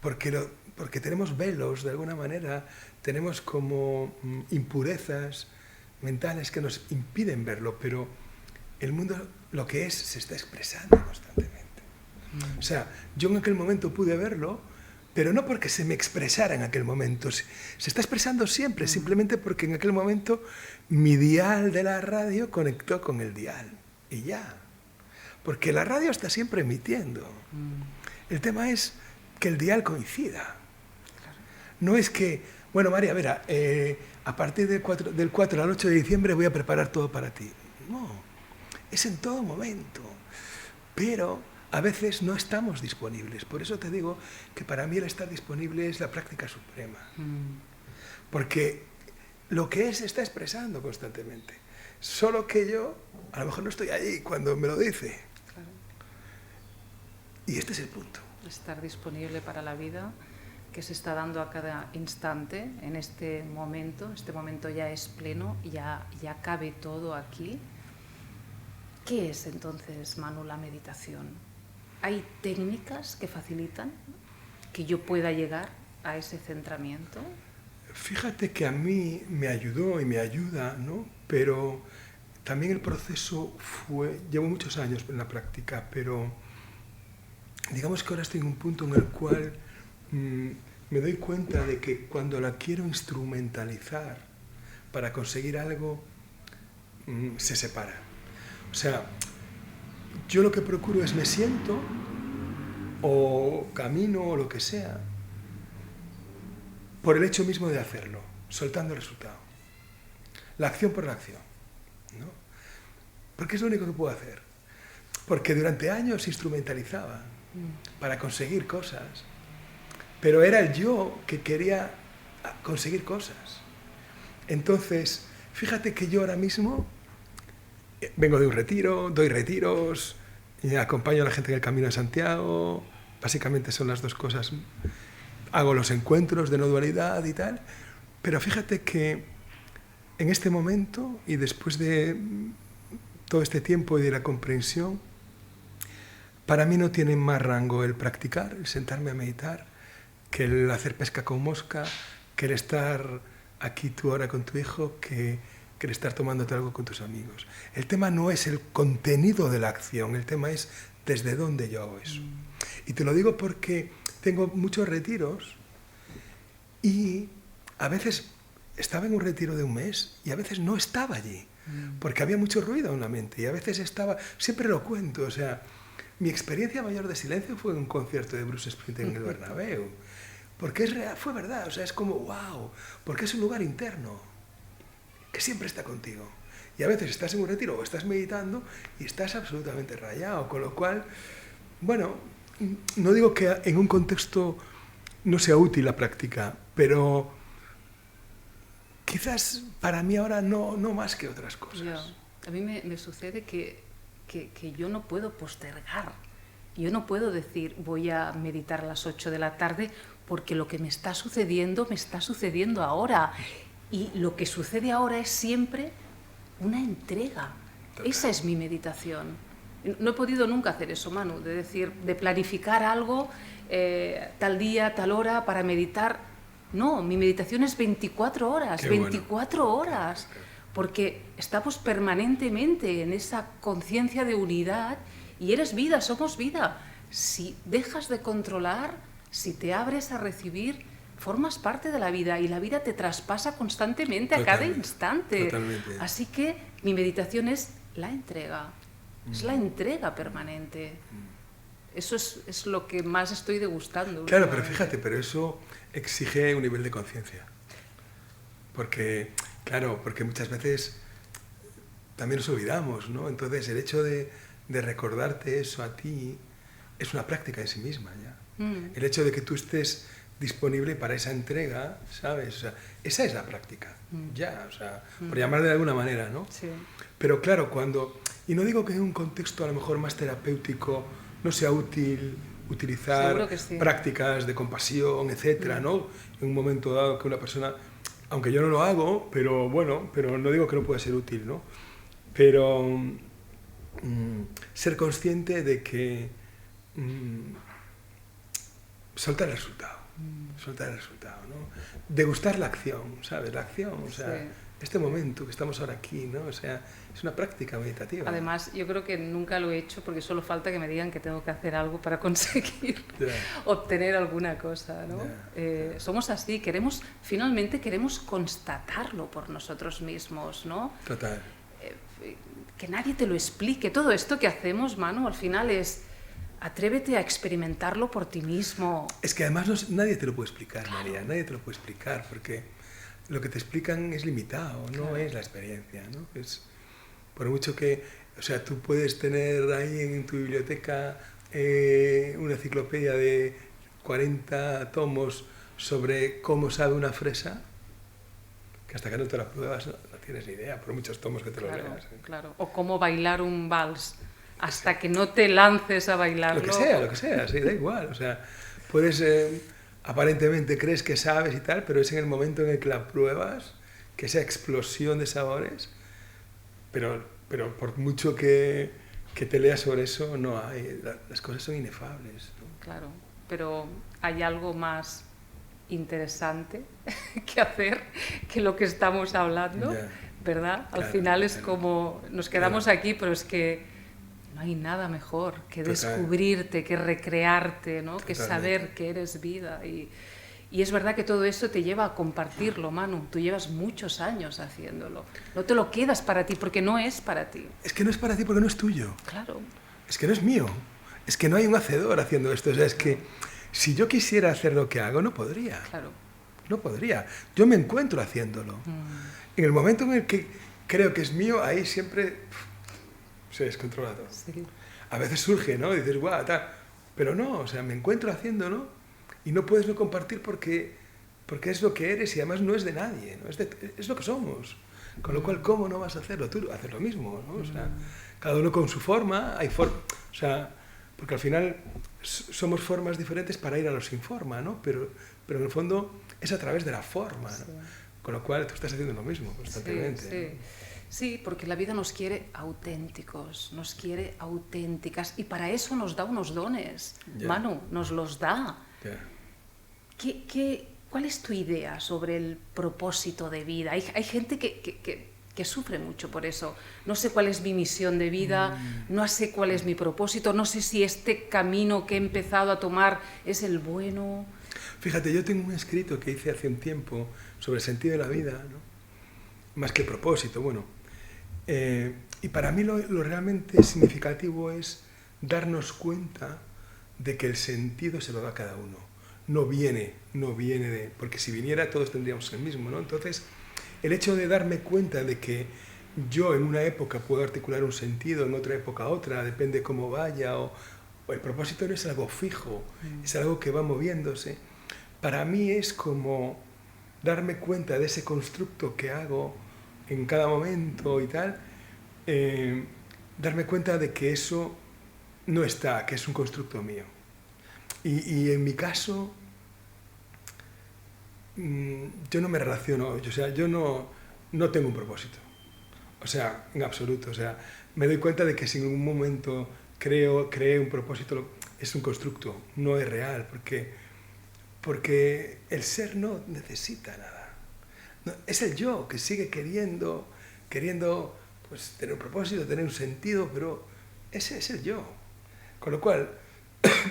Porque tenemos velos, de alguna manera, tenemos como impurezas mentales que nos impiden verlo, pero el mundo, lo que es, se está expresando constantemente. O sea, yo en aquel momento pude verlo, pero no porque se me expresara en aquel momento. Se está expresando siempre, simplemente porque en aquel momento mi dial de la radio conectó con el dial. Y ya. Porque la radio está siempre emitiendo. El tema es que el dial coincida. No es que, bueno, María, verá, a partir del 4 al 8 de diciembre voy a preparar todo para ti. No, es en todo momento. Pero a veces no estamos disponibles. Por eso te digo que para mí el estar disponible es la práctica suprema. Porque lo que es se está expresando constantemente. Solo que yo a lo mejor no estoy allí cuando me lo dice. Claro. Y este es el punto. Estar disponible para la vida que se está dando a cada instante, en este momento ya es pleno, ya cabe todo aquí. ¿Qué es entonces, Manu, la meditación? ¿Hay técnicas que facilitan que yo pueda llegar a ese centramiento? Fíjate que a mí me ayudó y me ayuda, ¿no? Pero también el proceso llevo muchos años en la práctica, pero digamos que ahora estoy en un punto en el cual me doy cuenta de que cuando la quiero instrumentalizar para conseguir algo, se separa. O sea, yo lo que procuro es me siento o camino o lo que sea por el hecho mismo de hacerlo, soltando el resultado. La acción por la acción, ¿no? Porque es lo único que puedo hacer. Porque durante años instrumentalizaba para conseguir cosas, pero era el yo que quería conseguir cosas. Entonces, fíjate que yo ahora mismo vengo de un retiro, doy retiros, y acompaño a la gente en el Camino de Santiago, básicamente son las dos cosas. Hago los encuentros de no dualidad y tal, pero fíjate que en este momento y después de todo este tiempo y de la comprensión, para mí no tiene más rango el practicar, el sentarme a meditar, que el hacer pesca con mosca, que el estar aquí tú ahora con tu hijo, que el estar tomándote algo con tus amigos. El tema no es el contenido de la acción, el tema es desde dónde yo hago eso. Y te lo digo porque tengo muchos retiros y a veces estaba en un retiro de un mes y a veces no estaba allí, porque había mucho ruido en la mente y a veces estaba, siempre lo cuento, o sea, mi experiencia mayor de silencio fue en un concierto de Bruce Springsteen en el Bernabéu, porque es real, fue verdad, o sea, es como wow, porque es un lugar interno que siempre está contigo. Y a veces estás en un retiro o estás meditando y estás absolutamente rayado, con lo cual, bueno, no digo que en un contexto no sea útil la práctica, pero quizás para mí ahora no más que otras cosas. A mí me sucede que yo no puedo postergar. Yo no puedo decir voy a meditar a las 8 de la tarde porque lo que me está sucediendo ahora. Y lo que sucede ahora es siempre una entrega. Total. Esa es mi meditación. No he podido nunca hacer eso, Manu, de decir, de planificar algo, tal día, tal hora, para meditar. No, mi meditación es 24 horas, Qué 24 bueno. horas, porque estamos permanentemente en esa conciencia de unidad y eres vida, somos vida. Si dejas de controlar, si te abres a recibir, formas parte de la vida y la vida te traspasa constantemente a cada instante. Totalmente. Así que mi meditación es la entrega, es la entrega permanente. Eso es lo que más estoy degustando. Claro, pero fíjate, pero eso exige un nivel de conciencia. Porque, claro, porque muchas veces también nos olvidamos, ¿no? Entonces el hecho de recordarte eso a ti es una práctica en sí misma ya. El hecho de que tú estés disponible para esa entrega, ¿sabes? O sea, esa es la práctica, ya, o sea, por llamarle de alguna manera, ¿no? Sí. Pero claro, y no digo que en un contexto a lo mejor más terapéutico no sea útil utilizar sí. prácticas de compasión, etcétera, ¿no? En un momento dado que una persona, aunque yo no lo hago, pero bueno, pero no digo que no pueda ser útil, ¿no? Pero ser consciente de que soltar el resultado. Soltar el resultado, ¿no? Degustar la acción, ¿sabes? La acción, o sea, sí. Este momento que estamos ahora aquí, ¿no? O sea, es una práctica meditativa. Además, yo creo que nunca lo he hecho porque solo falta que me digan que tengo que hacer algo para conseguir obtener alguna cosa, ¿no? Somos así, finalmente queremos constatarlo por nosotros mismos, ¿no? Total. Que nadie te lo explique. Todo esto que hacemos, Manu, al final es... Atrévete a experimentarlo por ti mismo. Es que además nadie te lo puede explicar, claro. María, nadie te lo puede explicar, porque lo que te explican es limitado, no claro. Es la experiencia, ¿no? Es, por mucho que, o sea, tú puedes tener ahí en tu biblioteca una enciclopedia de 40 tomos sobre cómo sabe una fresa, que hasta que no te la pruebas no tienes ni idea, por muchos tomos que te claro, lo leas. Claro, o cómo bailar un vals. Hasta que no te lances a bailarlo. Lo que sea, sí, da igual. O sea, puedes, aparentemente crees que sabes y tal, pero es en el momento en el que la pruebas, que esa explosión de sabores, pero por mucho que te leas sobre eso, no hay, las cosas son inefables, ¿no? Claro, pero hay algo más interesante que hacer que lo que estamos hablando, ¿verdad? Al final es como, nos quedamos aquí, pero es que no hay nada mejor que descubrirte, que recrearte, ¿no? Que saber que eres vida. Y Y es verdad que todo eso te lleva a compartirlo, Manu. Tú llevas muchos años haciéndolo. No te lo quedas para ti porque no es para ti. Es que no es para ti porque no es tuyo. Claro. Es que no es mío. Es que no hay un hacedor haciendo esto. O sea, es que si yo quisiera hacer lo que hago, no podría. Claro. No podría. Yo me encuentro haciéndolo. En el momento en el que creo que es mío, ahí siempre se descontrola todo. Sí. A veces surge, ¿no? Y dices, guau, tal. Pero no, o sea, me encuentro haciéndolo y no puedes no compartir porque es lo que eres y además no es de nadie, ¿no? Es lo que somos. Con lo cual, ¿cómo no vas a hacerlo? Tú haces lo mismo, ¿no? O sea, cada uno con su forma, o sea, porque al final somos formas diferentes para ir a lo sin forma, ¿no? Pero en el fondo es a través de la forma, ¿no? Sí. Con lo cual tú estás haciendo lo mismo constantemente. Sí, sí. ¿no? Sí, porque la vida nos quiere auténticos, nos quiere auténticas y para eso nos da unos dones. Ya. Manu, nos los da. Ya. ¿Cuál es tu idea sobre el propósito de vida? Hay gente que sufre mucho por eso. No sé cuál es mi misión de vida, no sé cuál es mi propósito, no sé si este camino que he empezado a tomar es el bueno. Fíjate, yo tengo un escrito que hice hace un tiempo sobre el sentido de la vida, ¿no? Más que propósito, bueno. Y para mí lo realmente significativo es darnos cuenta de que el sentido se lo da a cada uno. No viene de... Porque si viniera todos tendríamos el mismo, ¿no? Entonces, el hecho de darme cuenta de que yo en una época puedo articular un sentido, en otra época otra, depende cómo vaya, o el propósito no es algo fijo, es algo que va moviéndose. Para mí es como darme cuenta de ese constructo que hago en cada momento y tal, darme cuenta de que eso no está, que es un constructo mío. Y en mi caso, yo no me relaciono, o sea, yo no tengo un propósito, o sea, en absoluto, o sea, me doy cuenta de que si en un momento creé un propósito, es un constructo, no es real, porque el ser no necesita nada, no, es el yo que sigue queriendo pues, tener un propósito, tener un sentido, pero ese es el yo, con lo cual,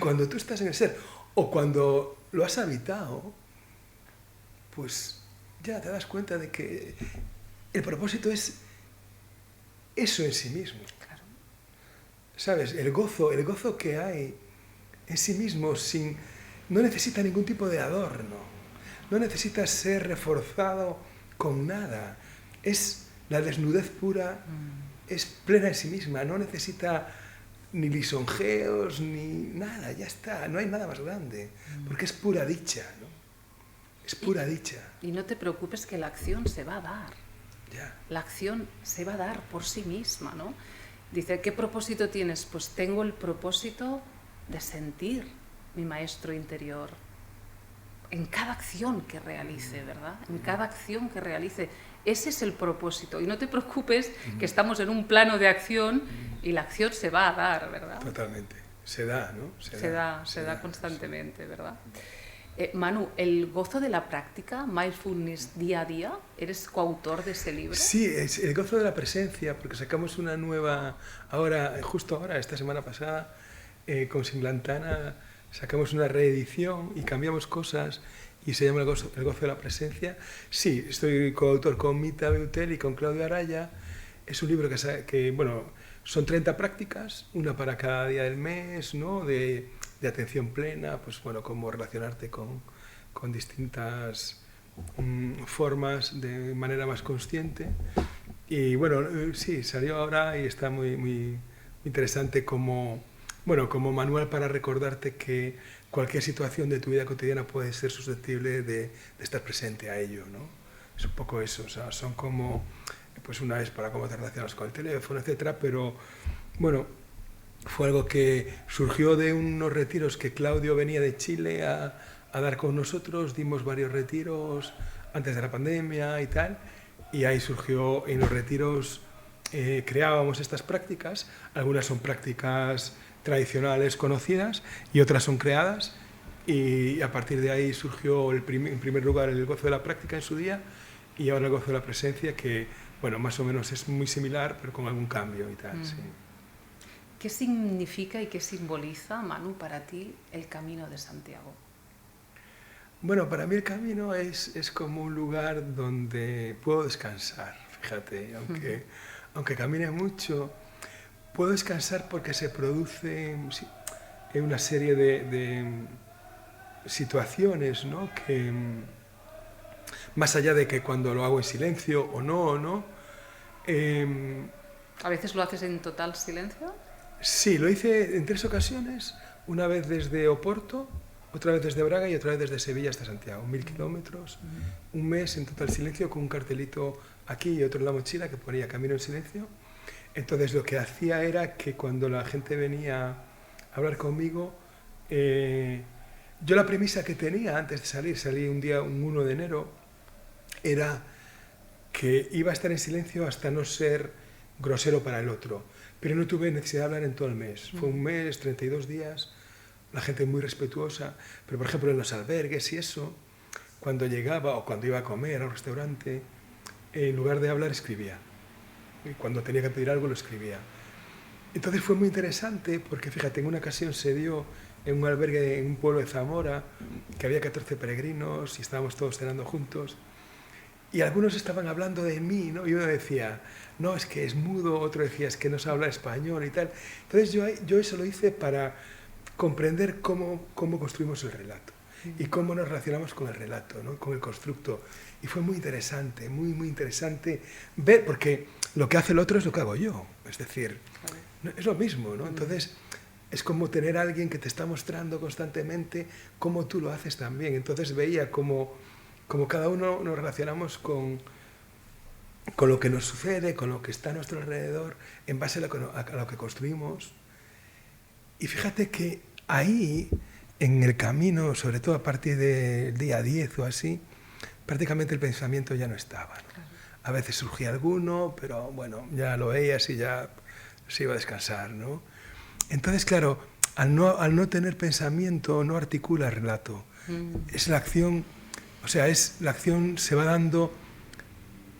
cuando tú estás en el ser, o cuando lo has habitado, pues ya te das cuenta de que el propósito es eso en sí mismo. Claro. ¿Sabes? El gozo que hay en sí mismo no necesita ningún tipo de adorno, no necesita ser reforzado con nada. Es la desnudez pura, es plena en sí misma, no necesita ni lisonjeos, ni nada, ya está, no hay nada más grande, porque es pura dicha, ¿no? Es pura dicha. Y no te preocupes que la acción se va a dar. Ya. La acción se va a dar por sí misma, ¿no? Dice, ¿qué propósito tienes? Pues tengo el propósito de sentir mi maestro interior en cada acción que realice, ¿verdad? En cada acción que realice. Ese es el propósito. Y no te preocupes que estamos en un plano de acción y la acción se va a dar, ¿verdad? Totalmente. Se da, ¿no? Se da constantemente, ¿verdad? Manu, el gozo de la práctica, mindfulness día a día, ¿eres coautor de ese libro? Sí, es el gozo de la presencia, porque sacamos una nueva, justo ahora, esta semana pasada, con Singlantana, sacamos una reedición y cambiamos cosas y se llama el gozo de la presencia. Sí, estoy coautor con Mita Beutel y con Claudio Araya. Es un libro que bueno, son 30 prácticas, una para cada día del mes, ¿no? De atención plena, pues bueno, cómo relacionarte con distintas formas de manera más consciente. Y bueno, sí, salió ahora y está muy, muy interesante como manual para recordarte que cualquier situación de tu vida cotidiana puede ser susceptible de estar presente a ello, ¿no? Es un poco eso, o sea, son como, pues una vez para cómo te relacionas con el teléfono, etcétera, pero bueno, fue algo que surgió de unos retiros que Claudio venía de Chile a dar con nosotros, dimos varios retiros antes de la pandemia y tal, y ahí surgió, en los retiros creábamos estas prácticas, algunas son prácticas tradicionales conocidas y otras son creadas, y a partir de ahí surgió en primer lugar el gozo de la práctica en su día y ahora el gozo de la presencia, que bueno, más o menos es muy similar pero con algún cambio y tal. Sí. ¿Qué significa y qué simboliza, Manu, para ti el Camino de Santiago? Bueno, para mí el camino es como un lugar donde puedo descansar, fíjate, aunque camine mucho, puedo descansar porque se produce sí, una serie de situaciones, ¿no? Que más allá de que cuando lo hago en silencio o no, eh, ¿A veces lo haces en total silencio? sí, lo hice en 3 ocasiones, una vez desde Oporto, otra vez desde Braga y otra vez desde Sevilla hasta Santiago, 1000 kilómetros, un mes en total silencio con un cartelito aquí y otro en la mochila que ponía Camino en silencio. Entonces lo que hacía era que cuando la gente venía a hablar conmigo, yo la premisa que tenía antes de salir, salí un día, un 1 de enero, era que iba a estar en silencio hasta no ser grosero para el otro, pero no tuve necesidad de hablar en todo el mes. Fue un mes, 32 días, la gente muy respetuosa, pero por ejemplo en los albergues y eso, cuando llegaba o cuando iba a comer a un restaurante, en lugar de hablar escribía. Y cuando tenía que pedir algo lo escribía. Entonces fue muy interesante porque fíjate, en una ocasión se dio en un albergue en un pueblo de Zamora, que había 14 peregrinos y estábamos todos cenando juntos. Y algunos estaban hablando de mí, ¿no? Y uno decía, no, es que es mudo, otro decía, es que no se habla español y tal. Entonces yo eso lo hice para comprender cómo construimos el relato y cómo nos relacionamos con el relato, ¿no? Con el constructo. Y fue muy interesante, muy interesante ver, porque lo que hace el otro es lo que hago yo. Es decir, es lo mismo, ¿no? Entonces es como tener a alguien que te está mostrando constantemente cómo tú lo haces también. Entonces veía cómo cada uno nos relacionamos con lo que nos sucede, con lo que está a nuestro alrededor, en base a lo que construimos. Y fíjate que ahí, en el camino, sobre todo a partir del día 10 o así, prácticamente el pensamiento ya no estaba, ¿no? Claro. A veces surgía alguno, pero bueno, ya lo veías y ya se iba a descansar, ¿no? Entonces, claro, al no tener pensamiento, no articula el relato. Es la acción, o sea, la acción se va dando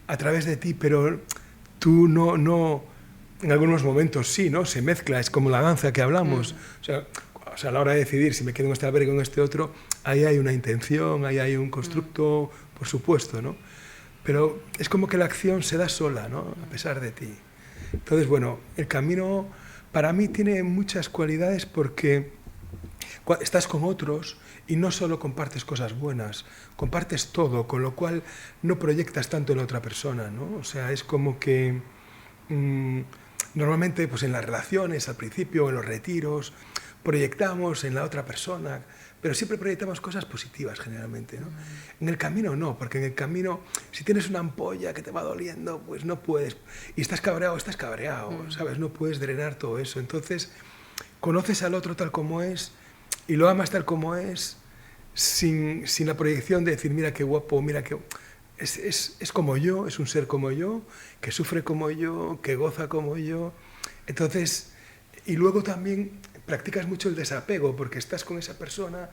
a través de ti, pero tú no en algunos momentos sí, ¿no? Se mezcla, es como la danza que hablamos. O sea, a la hora de decidir si me quedo en este albergue o en este otro, ahí hay una intención, ahí hay un constructo, por supuesto, ¿no? Pero es como que la acción se da sola, ¿no? A pesar de ti. Entonces, bueno, el camino para mí tiene muchas cualidades porque estás con otros y no solo compartes cosas buenas, compartes todo, con lo cual no proyectas tanto en la otra persona, ¿no? O sea, es como que normalmente pues en las relaciones, al principio, en los retiros, proyectamos en la otra persona, pero siempre proyectamos cosas positivas generalmente, ¿no? En el camino no, porque en el camino, si tienes una ampolla que te va doliendo, pues no puedes, y estás cabreado, ¿sabes? No puedes drenar todo eso. Entonces, conoces al otro tal como es y lo amas tal como es, sin la proyección de decir, mira qué guapo, mira qué... Es como yo, es un ser como yo, que sufre como yo, que goza como yo. Entonces, y luego también practicas mucho el desapego, porque estás con esa persona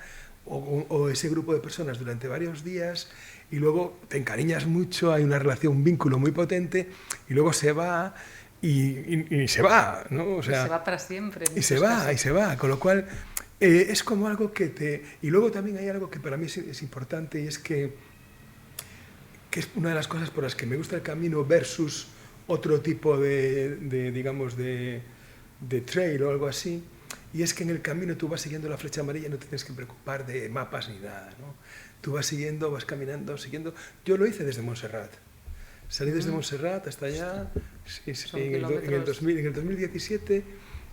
o ese grupo de personas durante varios días y luego te encariñas mucho, hay una relación, un vínculo muy potente y luego se va y se va, ¿no? O sea, y se va para siempre. Y se va, con lo cual es como algo que te... Y luego también hay algo que para mí es importante y es que es una de las cosas por las que me gusta el camino versus otro tipo digamos, de trail o algo así, y es que en el camino tú vas siguiendo la flecha amarilla y no te tienes que preocupar de mapas ni nada, ¿no? Tú vas siguiendo, vas caminando, siguiendo. Yo lo hice desde Montserrat. Salí desde Montserrat hasta allá, en el 2017,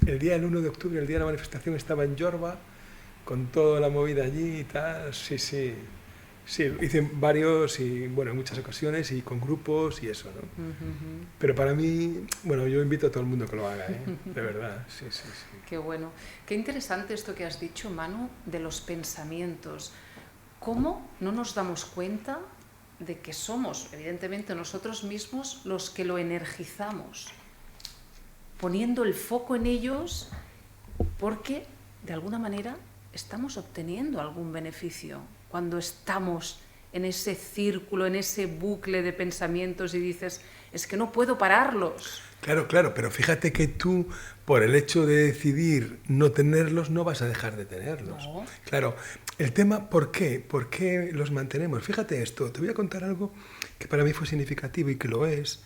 el día del 1 de octubre, el día de la manifestación, estaba en Jorba, con toda la movida allí y tal, sí, hice varios y, bueno, en muchas ocasiones y con grupos y eso, ¿no? Pero para mí, bueno, yo invito a todo el mundo que lo haga, ¿eh? De verdad, sí. Qué bueno. Qué interesante esto que has dicho, Manu, de los pensamientos. ¿Cómo no nos damos cuenta de que somos, evidentemente, nosotros mismos los que lo energizamos, poniendo el foco en ellos porque, de alguna manera, estamos obteniendo algún beneficio cuando estamos en ese círculo, en ese bucle de pensamientos y dices, es que no puedo pararlos. Claro, pero fíjate que tú, por el hecho de decidir no tenerlos, no vas a dejar de tenerlos. No. Claro, el tema, ¿por qué? ¿Por qué los mantenemos? Fíjate esto, te voy a contar algo que para mí fue significativo y que lo es,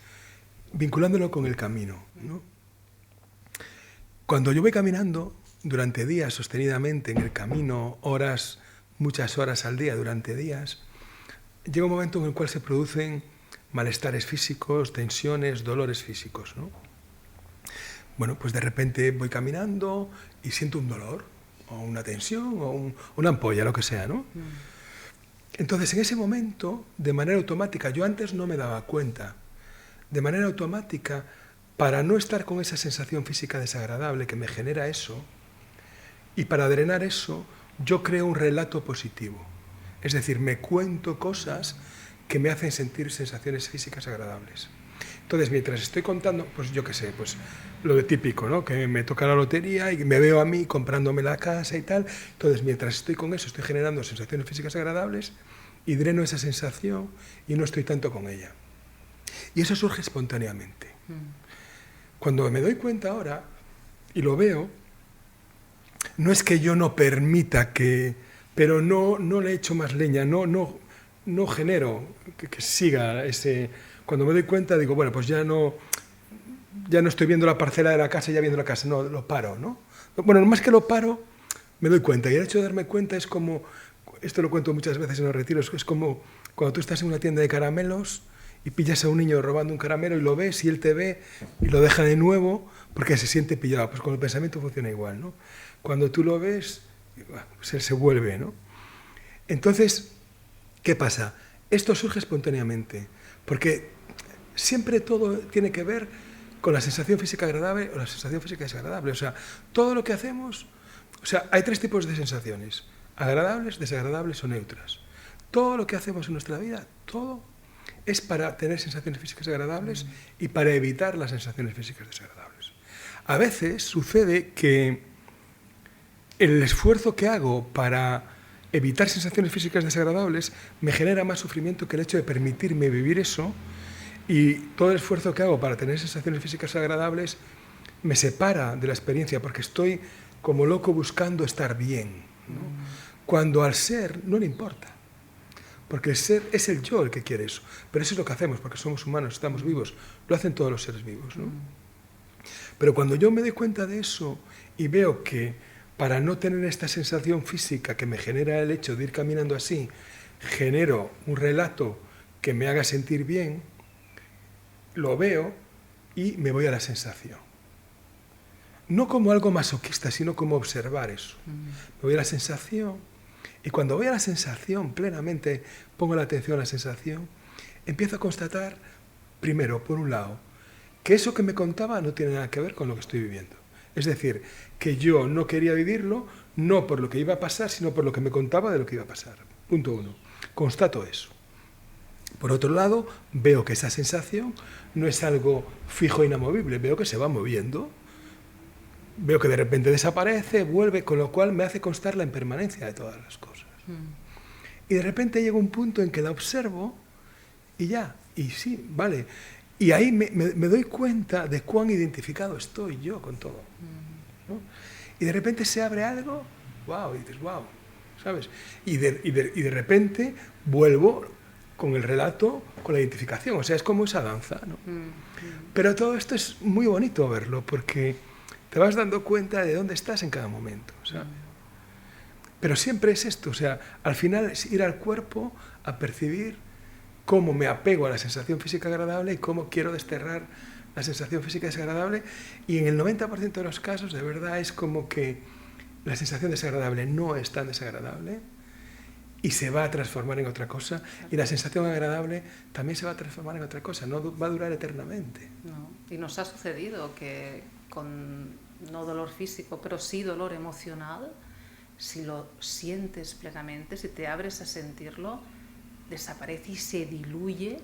vinculándolo con el camino, ¿no? Cuando yo voy caminando durante días sostenidamente en el camino, horas, muchas horas al día durante días, llega un momento en el cual se producen malestares físicos, tensiones, dolores físicos, ¿no? Bueno, pues de repente voy caminando y siento un dolor, o una tensión, o una ampolla, lo que sea, ¿no? Entonces, en ese momento, de manera automática, yo antes no me daba cuenta, de manera automática, para no estar con esa sensación física desagradable que me genera eso, y para drenar eso, yo creo un relato positivo. Es decir, me cuento cosas que me hacen sentir sensaciones físicas agradables. Entonces, mientras estoy contando, pues yo qué sé, pues lo de típico, ¿no? Que me toca la lotería y me veo a mí comprándome la casa y tal. Entonces, mientras estoy con eso, estoy generando sensaciones físicas agradables y dreno esa sensación y no estoy tanto con ella. Y eso surge espontáneamente. Cuando me doy cuenta ahora y lo veo, no es que yo no permita que, pero no le echo más leña, no genero que siga ese. Cuando me doy cuenta digo, bueno, pues ya no estoy viendo la parcela de la casa, ya viendo la casa, no, lo paro, ¿no? Bueno, más que lo paro, me doy cuenta. Y el hecho de darme cuenta es como, esto lo cuento muchas veces en los retiros, es como cuando tú estás en una tienda de caramelos y pillas a un niño robando un caramelo y lo ves y él te ve y lo deja de nuevo porque se siente pillado. Pues con el pensamiento funciona igual, ¿no? Cuando tú lo ves, pues él se vuelve, ¿no? Entonces, ¿qué pasa? Esto surge espontáneamente, porque siempre todo tiene que ver con la sensación física agradable o la sensación física desagradable. O sea, todo lo que hacemos, o sea, hay tres tipos de sensaciones: agradables, desagradables o neutras. Todo lo que hacemos en nuestra vida, todo es para tener sensaciones físicas agradables y para evitar las sensaciones físicas desagradables. A veces sucede que el esfuerzo que hago para evitar sensaciones físicas desagradables me genera más sufrimiento que el hecho de permitirme vivir eso, y todo el esfuerzo que hago para tener sensaciones físicas agradables me separa de la experiencia porque estoy como loco buscando estar bien, ¿no? Cuando al ser no le importa, porque el ser es el yo el que quiere eso, pero eso es lo que hacemos porque somos humanos, estamos vivos, lo hacen todos los seres vivos, ¿no? Pero cuando yo me doy cuenta de eso y veo que para no tener esta sensación física que me genera el hecho de ir caminando así, genero un relato que me haga sentir bien, lo veo y me voy a la sensación. No como algo masoquista, sino como observar eso. Me voy a la sensación y cuando voy a la sensación plenamente, pongo la atención a la sensación, empiezo a constatar, primero, por un lado, que eso que me contaba no tiene nada que ver con lo que estoy viviendo. Es decir, que yo no quería vivirlo, no por lo que iba a pasar, sino por lo que me contaba de lo que iba a pasar. Punto uno. Constato eso. Por otro lado, veo que esa sensación no es algo fijo e inamovible, veo que se va moviendo, veo que de repente desaparece, vuelve, con lo cual me hace constar la impermanencia de todas las cosas. Y de repente llega un punto en que la observo y ya, y sí, vale. Y ahí me doy cuenta de cuán identificado estoy yo con todo, ¿no? Y de repente se abre algo, wow, y dices, wow, ¿sabes? Y de repente vuelvo con el relato, con la identificación, o sea, es como esa danza, ¿no? Pero todo esto es muy bonito verlo, porque te vas dando cuenta de dónde estás en cada momento, ¿sabes? Pero siempre es esto, o sea, al final es ir al cuerpo a percibir cómo me apego a la sensación física agradable y cómo quiero desterrar la sensación física desagradable, y en el 90% de los casos de verdad es como que la sensación desagradable no es tan desagradable y se va a transformar en otra cosa, y la sensación agradable también se va a transformar en otra cosa, no va a durar eternamente. No. Y nos ha sucedido que con no dolor físico, pero sí dolor emocional, si lo sientes plenamente, si te abres a sentirlo, desaparece y se diluye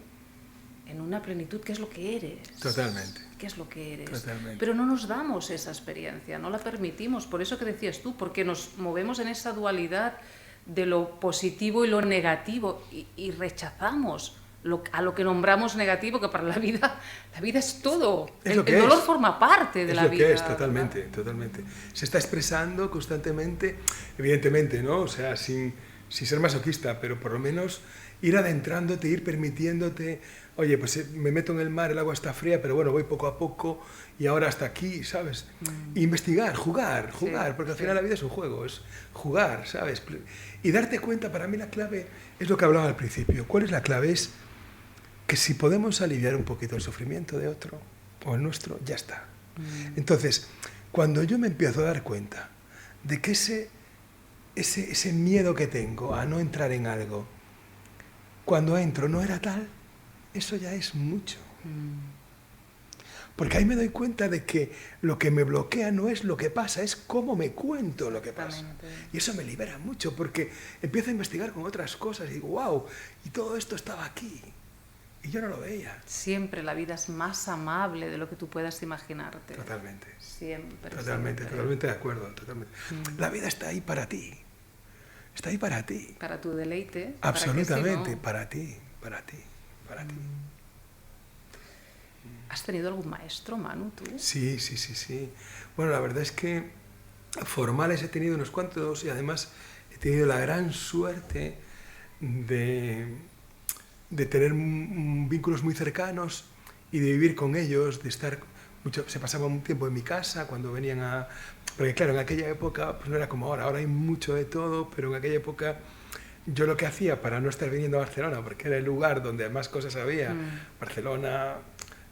en una plenitud que es lo que eres. Totalmente. ¿Qué es lo que eres? Totalmente. Pero no nos damos esa experiencia, no la permitimos. Por eso que decías tú, porque nos movemos en esa dualidad de lo positivo y lo negativo y rechazamos a lo que nombramos negativo, que para la vida es todo. Es El dolor forma parte de la vida. Es lo que es, totalmente, totalmente. Se está expresando constantemente, evidentemente, ¿no? O sea, sin ser masoquista, pero por lo menos ir adentrándote, ir permitiéndote, oye, pues me meto en el mar, el agua está fría, pero bueno, voy poco a poco y ahora hasta aquí, ¿sabes? Investigar, jugar, porque al final la vida es un juego, es jugar, ¿sabes? Y darte cuenta, para mí la clave es lo que hablaba al principio. ¿Cuál es la clave? Es que si podemos aliviar un poquito el sufrimiento de otro o el nuestro, ya está. Entonces, cuando yo me empiezo a dar cuenta de que ese miedo que tengo a no entrar en algo, cuando entro no era tal, eso ya es mucho. Porque ahí me doy cuenta de que lo que me bloquea no es lo que pasa, es cómo me cuento lo que pasa. Y eso me libera mucho, porque empiezo a investigar con otras cosas y digo, wow, y todo esto estaba aquí. Y yo no lo veía. Siempre la vida es más amable de lo que tú puedas imaginarte. Totalmente. Siempre. Totalmente de acuerdo. Totalmente. La vida está ahí para ti. Está ahí para ti. Para tu deleite. Absolutamente, para ti. ¿Has tenido algún maestro, Manu, tú? Sí. Bueno, la verdad es que formales he tenido unos cuantos y además he tenido la gran suerte de tener vínculos muy cercanos y de vivir con ellos, de estar mucho. Se pasaba un tiempo en mi casa cuando venían a... Porque claro, en aquella época pues no era como ahora hay mucho de todo, pero en aquella época yo lo que hacía para no estar viniendo a Barcelona, porque era el lugar donde más cosas había, Barcelona,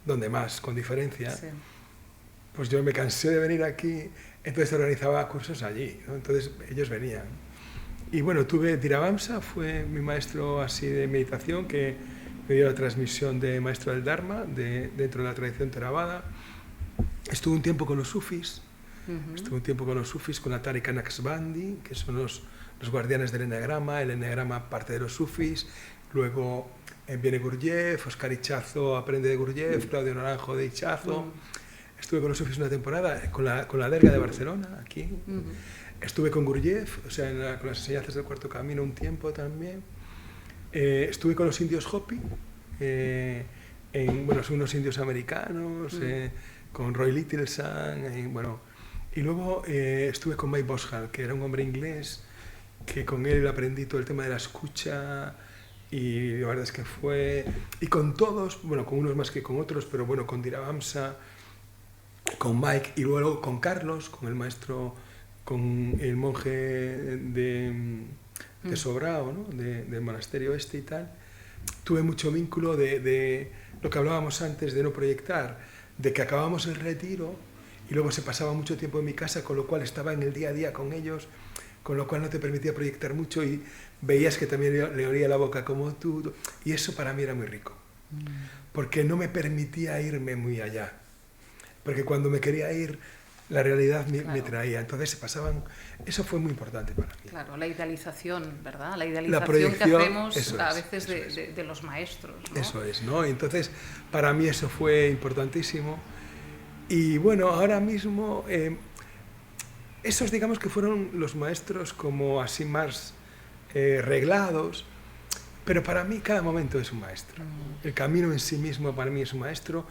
donde más, con diferencia, sí. Pues yo me cansé de venir aquí, entonces organizaba cursos allí, ¿no? Entonces ellos venían. Y bueno, tuve Dhiravamsa, fue mi maestro así de meditación, que me dio la transmisión de maestro del Dharma, dentro de la tradición Theravada. Estuve un tiempo con los sufis, con la Tariqa Naqshbandi, que son los guardianes del enneagrama. El enneagrama parte de los sufis, luego viene Gurdjieff, Oscar Ichazo aprende de Gurdjieff, Claudio Naranjo de Ichazo. Estuve con los sufis una temporada, con la Derga de Barcelona, aquí. Estuve con Gurdjieff, o sea, con las enseñanzas del Cuarto Camino un tiempo también. Estuve con los indios Hopi, son unos indios americanos, con Roy Littleson, y luego estuve con Mike Boshall, que era un hombre inglés, que con él aprendí todo el tema de la escucha, y la verdad es que fue... Y con todos, con unos más que con otros, pero bueno, con Dhiravamsa, con Mike, y luego con Carlos, con el maestro, con el monje de Sobrao, ¿no? Del monasterio y tal. Tuve mucho vínculo de lo que hablábamos antes de no proyectar, de que acabamos el retiro y luego se pasaba mucho tiempo en mi casa, con lo cual estaba en el día a día con ellos, con lo cual no te permitía proyectar mucho y veías que también le olía la boca como tú, y eso para mí era muy rico, porque no me permitía irme muy allá, porque cuando me quería ir la realidad me traía, entonces se pasaban, eso fue muy importante para mí. Claro, la idealización, ¿verdad? La idealización que hacemos a veces de los maestros, ¿no? Eso es, ¿no? Entonces para mí eso fue importantísimo. Y bueno, ahora mismo, esos digamos que fueron los maestros como así más reglados, pero para mí cada momento es un maestro. El camino en sí mismo para mí es un maestro,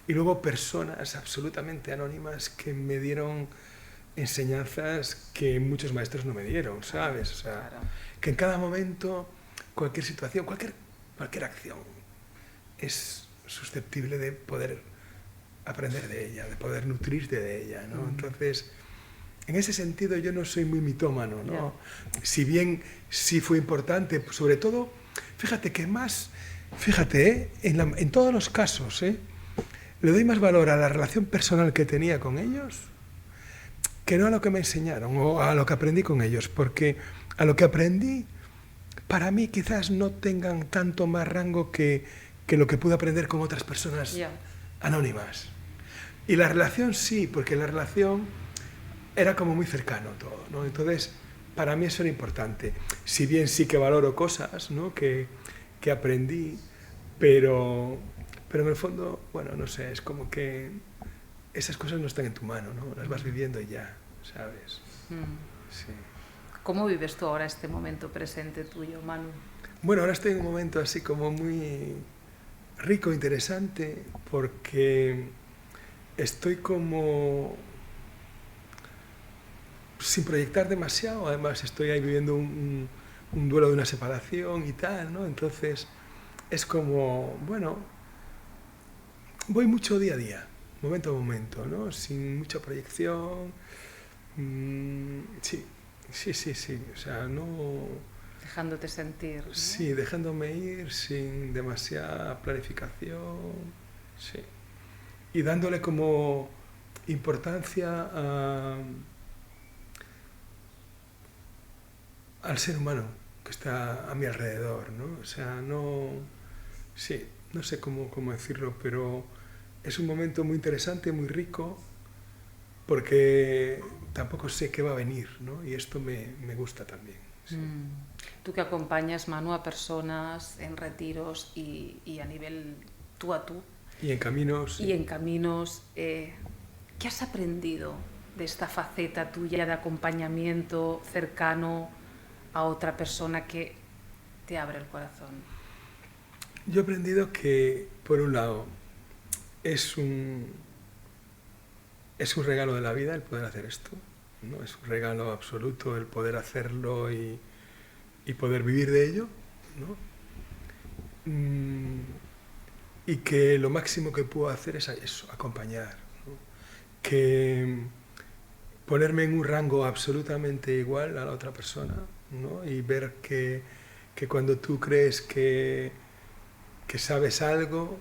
y luego personas absolutamente anónimas que me dieron enseñanzas que muchos maestros no me dieron, ¿sabes? O sea, que en cada momento, cualquier situación, cualquier acción es susceptible de poder aprender de ella, de poder nutrirte de ella, ¿no? Entonces, en ese sentido yo no soy muy mitómano, ¿no? Si bien sí fue importante, sobre todo, fíjate, en todos los casos, le doy más valor a la relación personal que tenía con ellos que no a lo que me enseñaron o a lo que aprendí con ellos, porque a lo que aprendí, para mí quizás no tengan tanto más rango que lo que pude aprender con otras personas anónimas. Y la relación sí, porque la relación era como muy cercano todo, ¿no? Entonces, para mí eso era importante. Si bien sí que valoro cosas, ¿no? que aprendí, pero en el fondo, no sé, es como que esas cosas no están en tu mano, ¿no? Las vas viviendo y ya, ¿sabes? Sí. ¿Cómo vives tú ahora este momento presente tuyo, Manu? Bueno, ahora estoy en un momento así como muy rico, interesante, porque estoy como sin proyectar demasiado, además estoy ahí viviendo un duelo de una separación y tal, ¿no? Entonces es como, bueno, voy mucho día a día, momento a momento, ¿no? Sin mucha proyección. Sí, sí, o sea, no... Dejándote sentir, ¿no? Sí, dejándome ir sin demasiada planificación, sí. Y dándole como importancia al ser humano que está a mi alrededor, ¿no? O sea, no... Sí, no sé cómo decirlo, pero es un momento muy interesante, muy rico, porque tampoco sé qué va a venir, ¿no? Y esto me gusta también. Sí. Tú que acompañas, Manu, a personas en retiros y a nivel tú a tú. Y en caminos. Y en caminos, ¿qué has aprendido de esta faceta tuya de acompañamiento cercano a otra persona que te abre el corazón? Yo he aprendido que, por un lado, es un regalo de la vida el poder hacer esto, ¿no? Es un regalo absoluto el poder hacerlo y poder vivir de ello, ¿no? Y que lo máximo que puedo hacer es eso, acompañar, ¿no? Que ponerme en un rango absolutamente igual a la otra persona, ¿no? Y ver que cuando tú crees que sabes algo,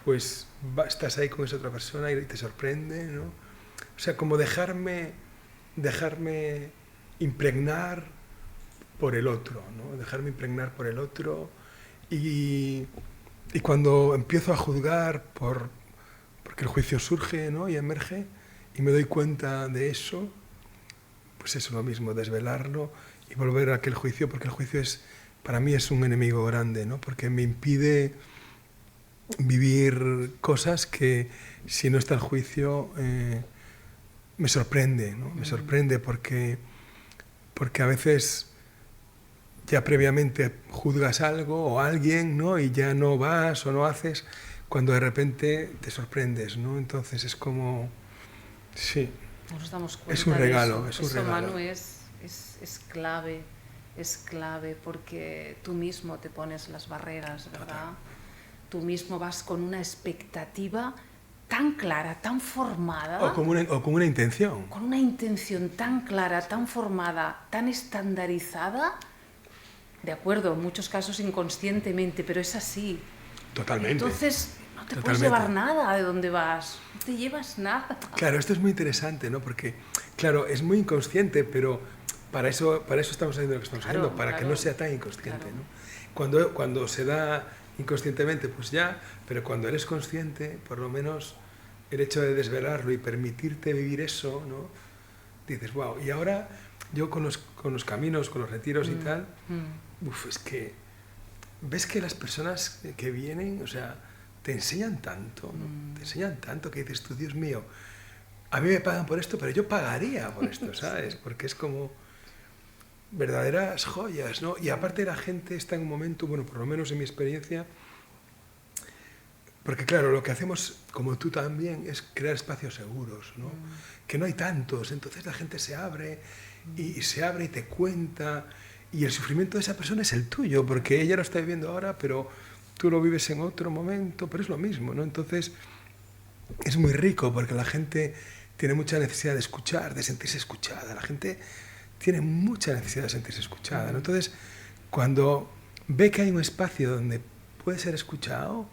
pues estás ahí con esa otra persona y te sorprende, ¿no? O sea, como dejarme impregnar por el otro, ¿no? Dejarme impregnar por el otro y cuando empiezo a juzgar porque el juicio surge, ¿no? Y emerge y me doy cuenta de eso, pues eso es lo mismo, desvelarlo y volver a aquel juicio, porque el juicio para mí es un enemigo grande, ¿no? Porque me impide vivir cosas que si no está el juicio me sorprende, ¿no? Me sorprende porque a veces ya previamente juzgas algo o a alguien, ¿no? Y ya no vas o no haces cuando de repente te sorprendes, ¿no? Entonces es como, sí, Nos damos cuenta es un regalo, de eso. es un regalo. Manu, es clave porque tú mismo te pones las barreras, ¿verdad? Total. Tú mismo vas con una expectativa tan clara, tan formada. O con una intención. Con una intención tan clara, tan formada, tan estandarizada, de acuerdo, en muchos casos inconscientemente, pero es así. Totalmente. Entonces no te puedes llevar nada de donde vas, no te llevas nada. Claro, esto es muy interesante, ¿no? Porque, claro, es muy inconsciente, pero para eso estamos haciendo lo que estamos haciendo, para que no sea tan inconsciente, ¿no? Cuando se da inconscientemente, pues ya, pero cuando eres consciente, por lo menos el hecho de desvelarlo y permitirte vivir eso, ¿no? Dices, wow, y ahora yo con los caminos, con los retiros y tal, es que ves que las personas que vienen, o sea, te enseñan tanto, ¿no? Te enseñan tanto que dices tú, Dios mío, a mí me pagan por esto, pero yo pagaría por esto, ¿sabes? Porque es como verdaderas joyas, ¿no? Y aparte la gente está en un momento, bueno, por lo menos en mi experiencia, porque claro, lo que hacemos, como tú también, es crear espacios seguros, ¿no? Que no hay tantos, entonces la gente se abre y se abre y te cuenta, y el sufrimiento de esa persona es el tuyo, porque ella lo está viviendo ahora, pero tú lo vives en otro momento, pero es lo mismo, ¿no? Entonces es muy rico porque la gente tiene mucha necesidad de escuchar, de sentirse escuchada, la gente tiene mucha necesidad de sentirse escuchada, ¿no? Entonces, cuando ve que hay un espacio donde puede ser escuchado,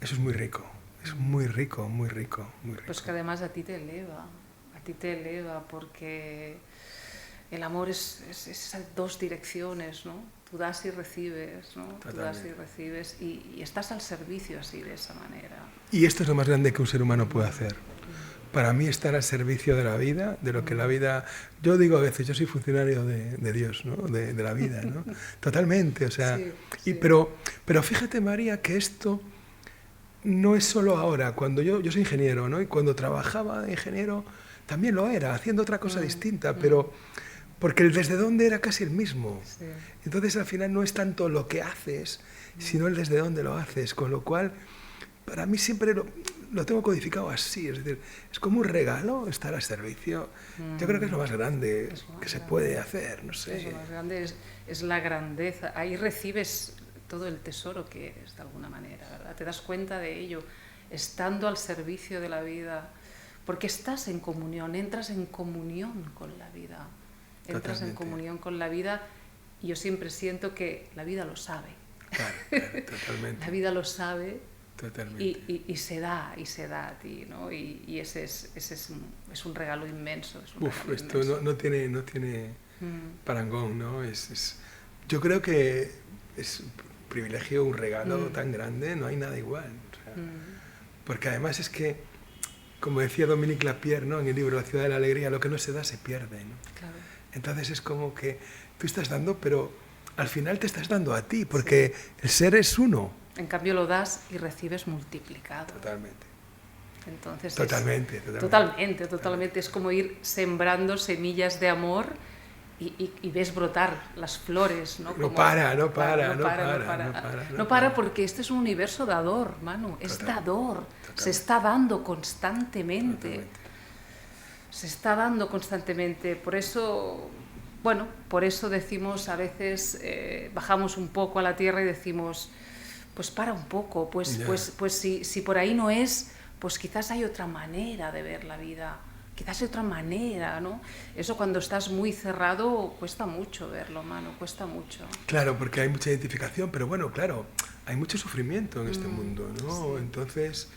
eso es muy rico. Es muy rico, muy rico, muy rico. Pues que además a ti te eleva porque el amor es esas dos direcciones, ¿no? Tú das y recibes, ¿no? Totalmente. Tú das y recibes y estás al servicio así, de esa manera. Y esto es lo más grande que un ser humano puede hacer. Para mí estar al servicio de la vida, de lo que la vida... Yo digo a veces, yo soy funcionario de Dios, ¿no? De la vida, ¿no? Totalmente, o sea... Sí. Pero fíjate, María, que esto no es solo ahora. Cuando yo soy ingeniero, ¿no? Y cuando trabajaba de ingeniero también lo era, haciendo otra cosa distinta, pero porque el desde dónde era casi el mismo. Sí. Entonces al final no es tanto lo que haces, sino el desde dónde lo haces, con lo cual para mí siempre lo tengo codificado así, es decir, es como un regalo estar al servicio. Yo creo que es lo más grande que se puede hacer, no sé. Es lo más grande, es la grandeza. Ahí recibes todo el tesoro que eres, de alguna manera, ¿verdad? Te das cuenta de ello, estando al servicio de la vida, porque estás en comunión, entras en comunión con la vida. Entras en comunión con la vida y yo siempre siento que la vida lo sabe. Claro, totalmente. La vida lo sabe. Totalmente. Y se da a ti, ¿no? Y ese es un regalo inmenso. Esto no tiene parangón, ¿no? Yo creo que es un privilegio, un regalo tan grande, no hay nada igual. O sea, porque además es que, como decía Dominique Lapierre, ¿no? En el libro La ciudad de la alegría, lo que no se da se pierde, ¿no? Claro. Entonces es como que tú estás dando, pero al final te estás dando a ti, porque el ser es uno. En cambio lo das y recibes multiplicado. Totalmente. Entonces totalmente. Es como ir sembrando semillas de amor y ves brotar las flores, ¿no? No para porque este es un universo dador, Manu. Es dador. Se está dando constantemente. Totalmente. Se está dando constantemente. Por eso decimos a veces, bajamos un poco a la tierra y decimos, pues para un poco, pues si por ahí no es, pues quizás hay otra manera de ver la vida, quizás hay otra manera, ¿no? Eso cuando estás muy cerrado cuesta mucho verlo, Manu, cuesta mucho. Claro, porque hay mucha identificación, pero bueno, claro, hay mucho sufrimiento en este mundo, ¿no? Sí. Entonces,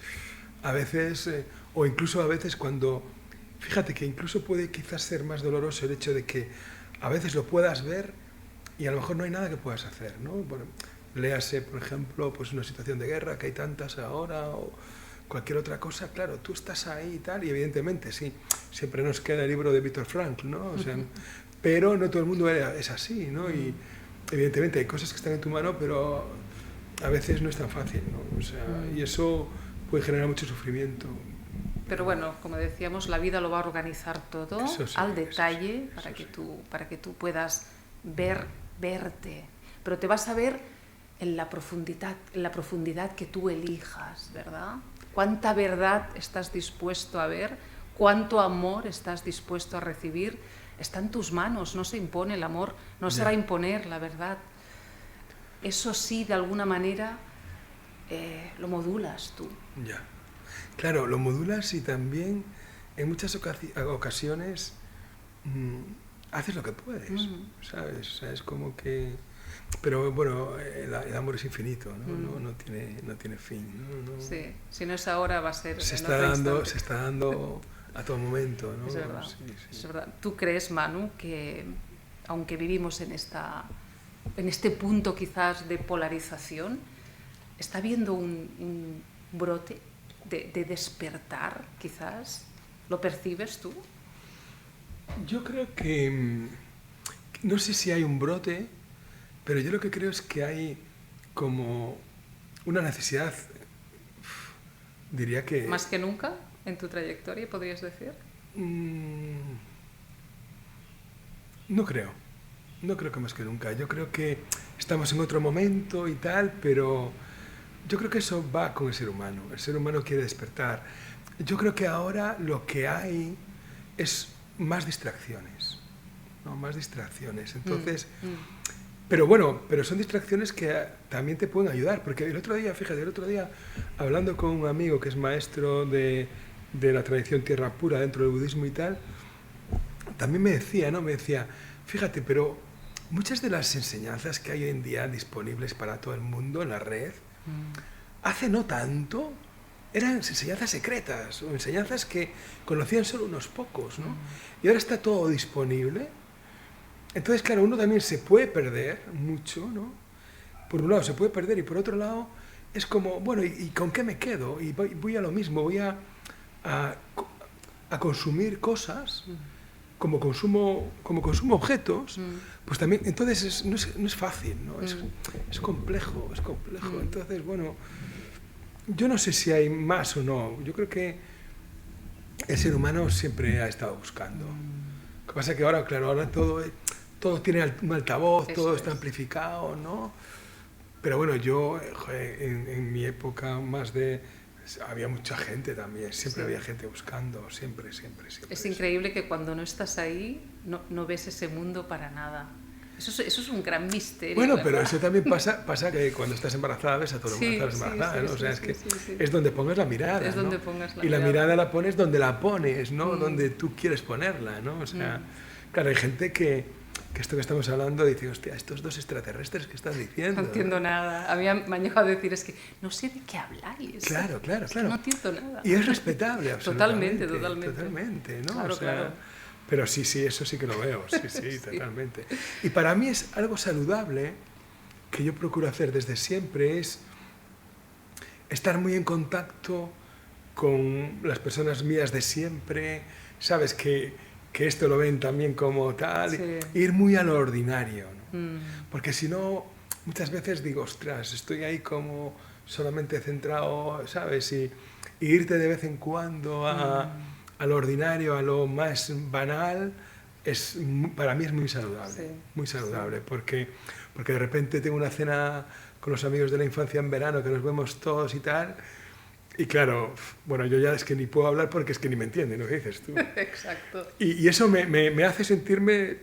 a veces, o incluso a veces cuando, fíjate que incluso puede quizás ser más doloroso el hecho de que a veces lo puedas ver y a lo mejor no hay nada que puedas hacer, ¿no? Bueno, léase, por ejemplo, pues una situación de guerra, que hay tantas ahora, o cualquier otra cosa, claro, tú estás ahí y tal, y evidentemente, sí, siempre nos queda el libro de Viktor Frankl, ¿no? O sea, pero no todo el mundo es así, ¿no? Y evidentemente hay cosas que están en tu mano, pero a veces no es tan fácil, ¿no? O sea, y eso puede generar mucho sufrimiento. Pero bueno, como decíamos, la vida lo va a organizar todo al detalle para que tú puedas verte, pero te vas a ver en la profundidad que tú elijas, ¿verdad? Cuánta verdad estás dispuesto a ver, cuánto amor estás dispuesto a recibir, está en tus manos, no se impone el amor, no se va a imponer la verdad. Eso sí, de alguna manera, lo modulas tú. Ya. Claro, lo modulas y también en muchas ocasiones haces lo que puedes, ¿sabes? O sea, es como que... Pero bueno, el amor es infinito, ¿no? No tiene fin, ¿no? Sí, si no es ahora va a ser se está dando a todo momento, ¿no? Es verdad, sí. Es verdad. ¿Tú crees, Manu, que aunque vivimos en este punto quizás de polarización, está habiendo un brote de despertar, quizás? ¿Lo percibes tú? Yo creo que... No sé si hay un brote, pero yo lo que creo es que hay como una necesidad, diría que... ¿Más que nunca en tu trayectoria, podrías decir? No creo que más que nunca. Yo creo que estamos en otro momento y tal, pero yo creo que eso va con el ser humano. El ser humano quiere despertar. Yo creo que ahora lo que hay es más distracciones, ¿no? Más distracciones. Entonces... Pero bueno, son distracciones que también te pueden ayudar, porque el otro día, hablando con un amigo que es maestro de la tradición tierra pura dentro del budismo y tal, también me decía, fíjate, pero muchas de las enseñanzas que hay hoy en día disponibles para todo el mundo en la red, hace no tanto, eran enseñanzas secretas, o enseñanzas que conocían solo unos pocos, ¿no? Y ahora está todo disponible. Entonces, claro, uno también se puede perder mucho, ¿no? Por un lado se puede perder y por otro lado es como, bueno, ¿y con qué me quedo? Y voy a lo mismo, voy a consumir cosas como consumo objetos, pues también, entonces no es fácil, ¿no? Es complejo. Entonces, bueno, yo no sé si hay más o no. Yo creo que el ser humano siempre ha estado buscando. Lo que pasa es que ahora, claro, ahora todo tiene un altavoz, todo está amplificado, ¿no? Pero bueno, yo joder, en mi época más de... Había mucha gente también, siempre Sí. había gente buscando, siempre. Es increíble que cuando no estás ahí no ves ese mundo para nada. Eso es un gran misterio, Bueno, ¿verdad? pero eso también pasa que cuando estás embarazada ves a todo el mundo Sí, estás sí, embarazada, sí, ¿no? O sea, sí, es que sí, sí, sí. es donde pongas la mirada, Es ¿no? donde pongas la Y la mirada. mirada la pones donde la pones, ¿no? Donde tú quieres ponerla, ¿no? O sea, claro, hay gente que esto que estamos hablando dice, hostia, estos dos extraterrestres que están diciendo. No entiendo nada. A mí me han llegado a decir, es que no sé de qué habláis. Claro. Es que no entiendo nada. Y es respetable, absolutamente. Totalmente. ¿no? Claro, O sea, claro. pero sí, eso sí que lo veo, sí, Sí. totalmente. Y para mí es algo saludable que yo procuro hacer desde siempre, es estar muy en contacto con las personas mías de siempre, sabes que esto lo ven también como tal, Sí. ir muy a lo ordinario, ¿no? Mm. Porque si no, muchas veces digo, ostras, estoy ahí como solamente centrado, ¿sabes? Y irte de vez en cuando a lo ordinario, a lo más banal, para mí es muy saludable, Sí, muy saludable, porque de repente tengo una cena con los amigos de la infancia en verano, que nos vemos todos y tal, y claro, bueno, yo ya es que ni puedo hablar porque es que ni me entienden, ¿no? ¿Qué dices tú? Exacto. Y eso me hace sentirme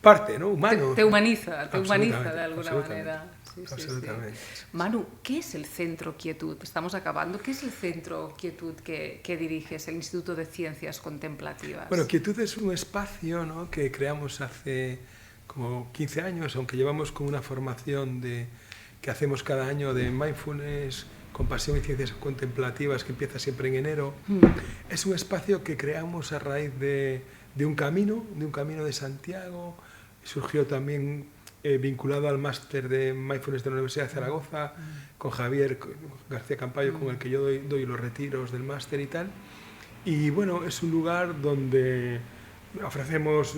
parte, ¿no? Humano. Te humaniza de Absolutamente, alguna absolutamente, manera. Sí. absolutamente. Manu, ¿qué es el Centro Quietud? Estamos acabando. ¿Qué es el Centro Quietud que diriges, el Instituto de Ciencias Contemplativas? Bueno, Quietud es un espacio, ¿no?, que creamos hace como 15 años, aunque llevamos con una formación que hacemos cada año de mindfulness, compasión y ciencias contemplativas, que empieza siempre en enero. Es un espacio que creamos a raíz de un camino de Santiago. Surgió también vinculado al máster de mindfulness de la Universidad de Zaragoza, con Javier García Campayo, con el que yo doy los retiros del máster y tal. Y bueno, es un lugar donde ofrecemos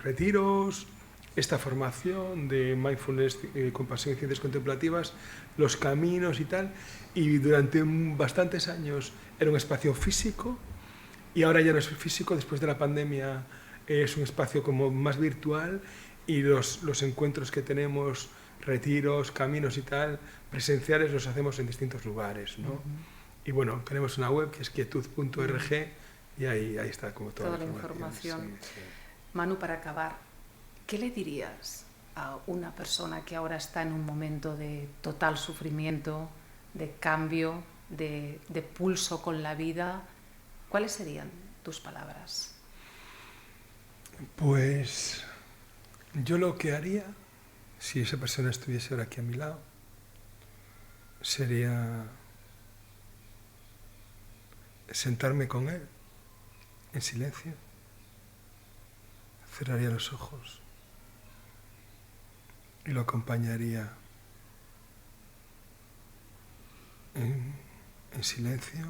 retiros, esta formación de mindfulness, compasión y ciencias contemplativas, los caminos y tal. Y durante bastantes años era un espacio físico, y ahora ya no es físico, después de la pandemia es un espacio como más virtual, y los encuentros que tenemos, retiros, caminos y tal, presenciales, los hacemos en distintos lugares, ¿no? Y bueno, tenemos una web que es quietud.org, y ahí está como toda la información. Sí. Manu, para acabar, ¿qué le dirías a una persona que ahora está en un momento de total sufrimiento, de cambio, de pulso con la vida? ¿Cuáles serían tus palabras? Pues yo lo que haría, si esa persona estuviese ahora aquí a mi lado, sería sentarme con él en silencio, cerraría los ojos y lo acompañaría en silencio.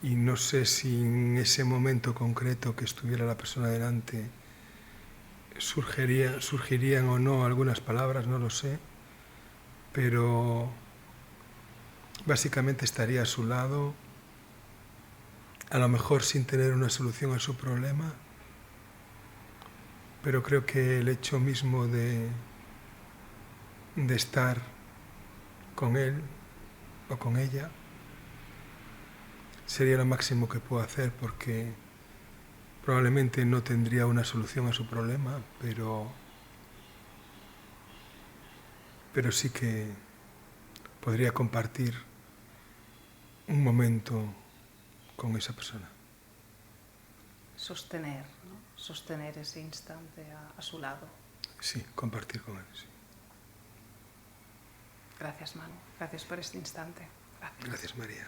Y no sé si en ese momento concreto que estuviera la persona delante surgirían o no algunas palabras, no lo sé, pero básicamente estaría a su lado, a lo mejor sin tener una solución a su problema, pero creo que el hecho mismo de estar con él o con ella sería lo máximo que puedo hacer, porque probablemente no tendría una solución a su problema, pero sí que podría compartir un momento con esa persona. Sostener, ¿no? Sostener ese instante a su lado. Sí, compartir con él, sí. Gracias, Manu. Gracias por este instante. Gracias, María.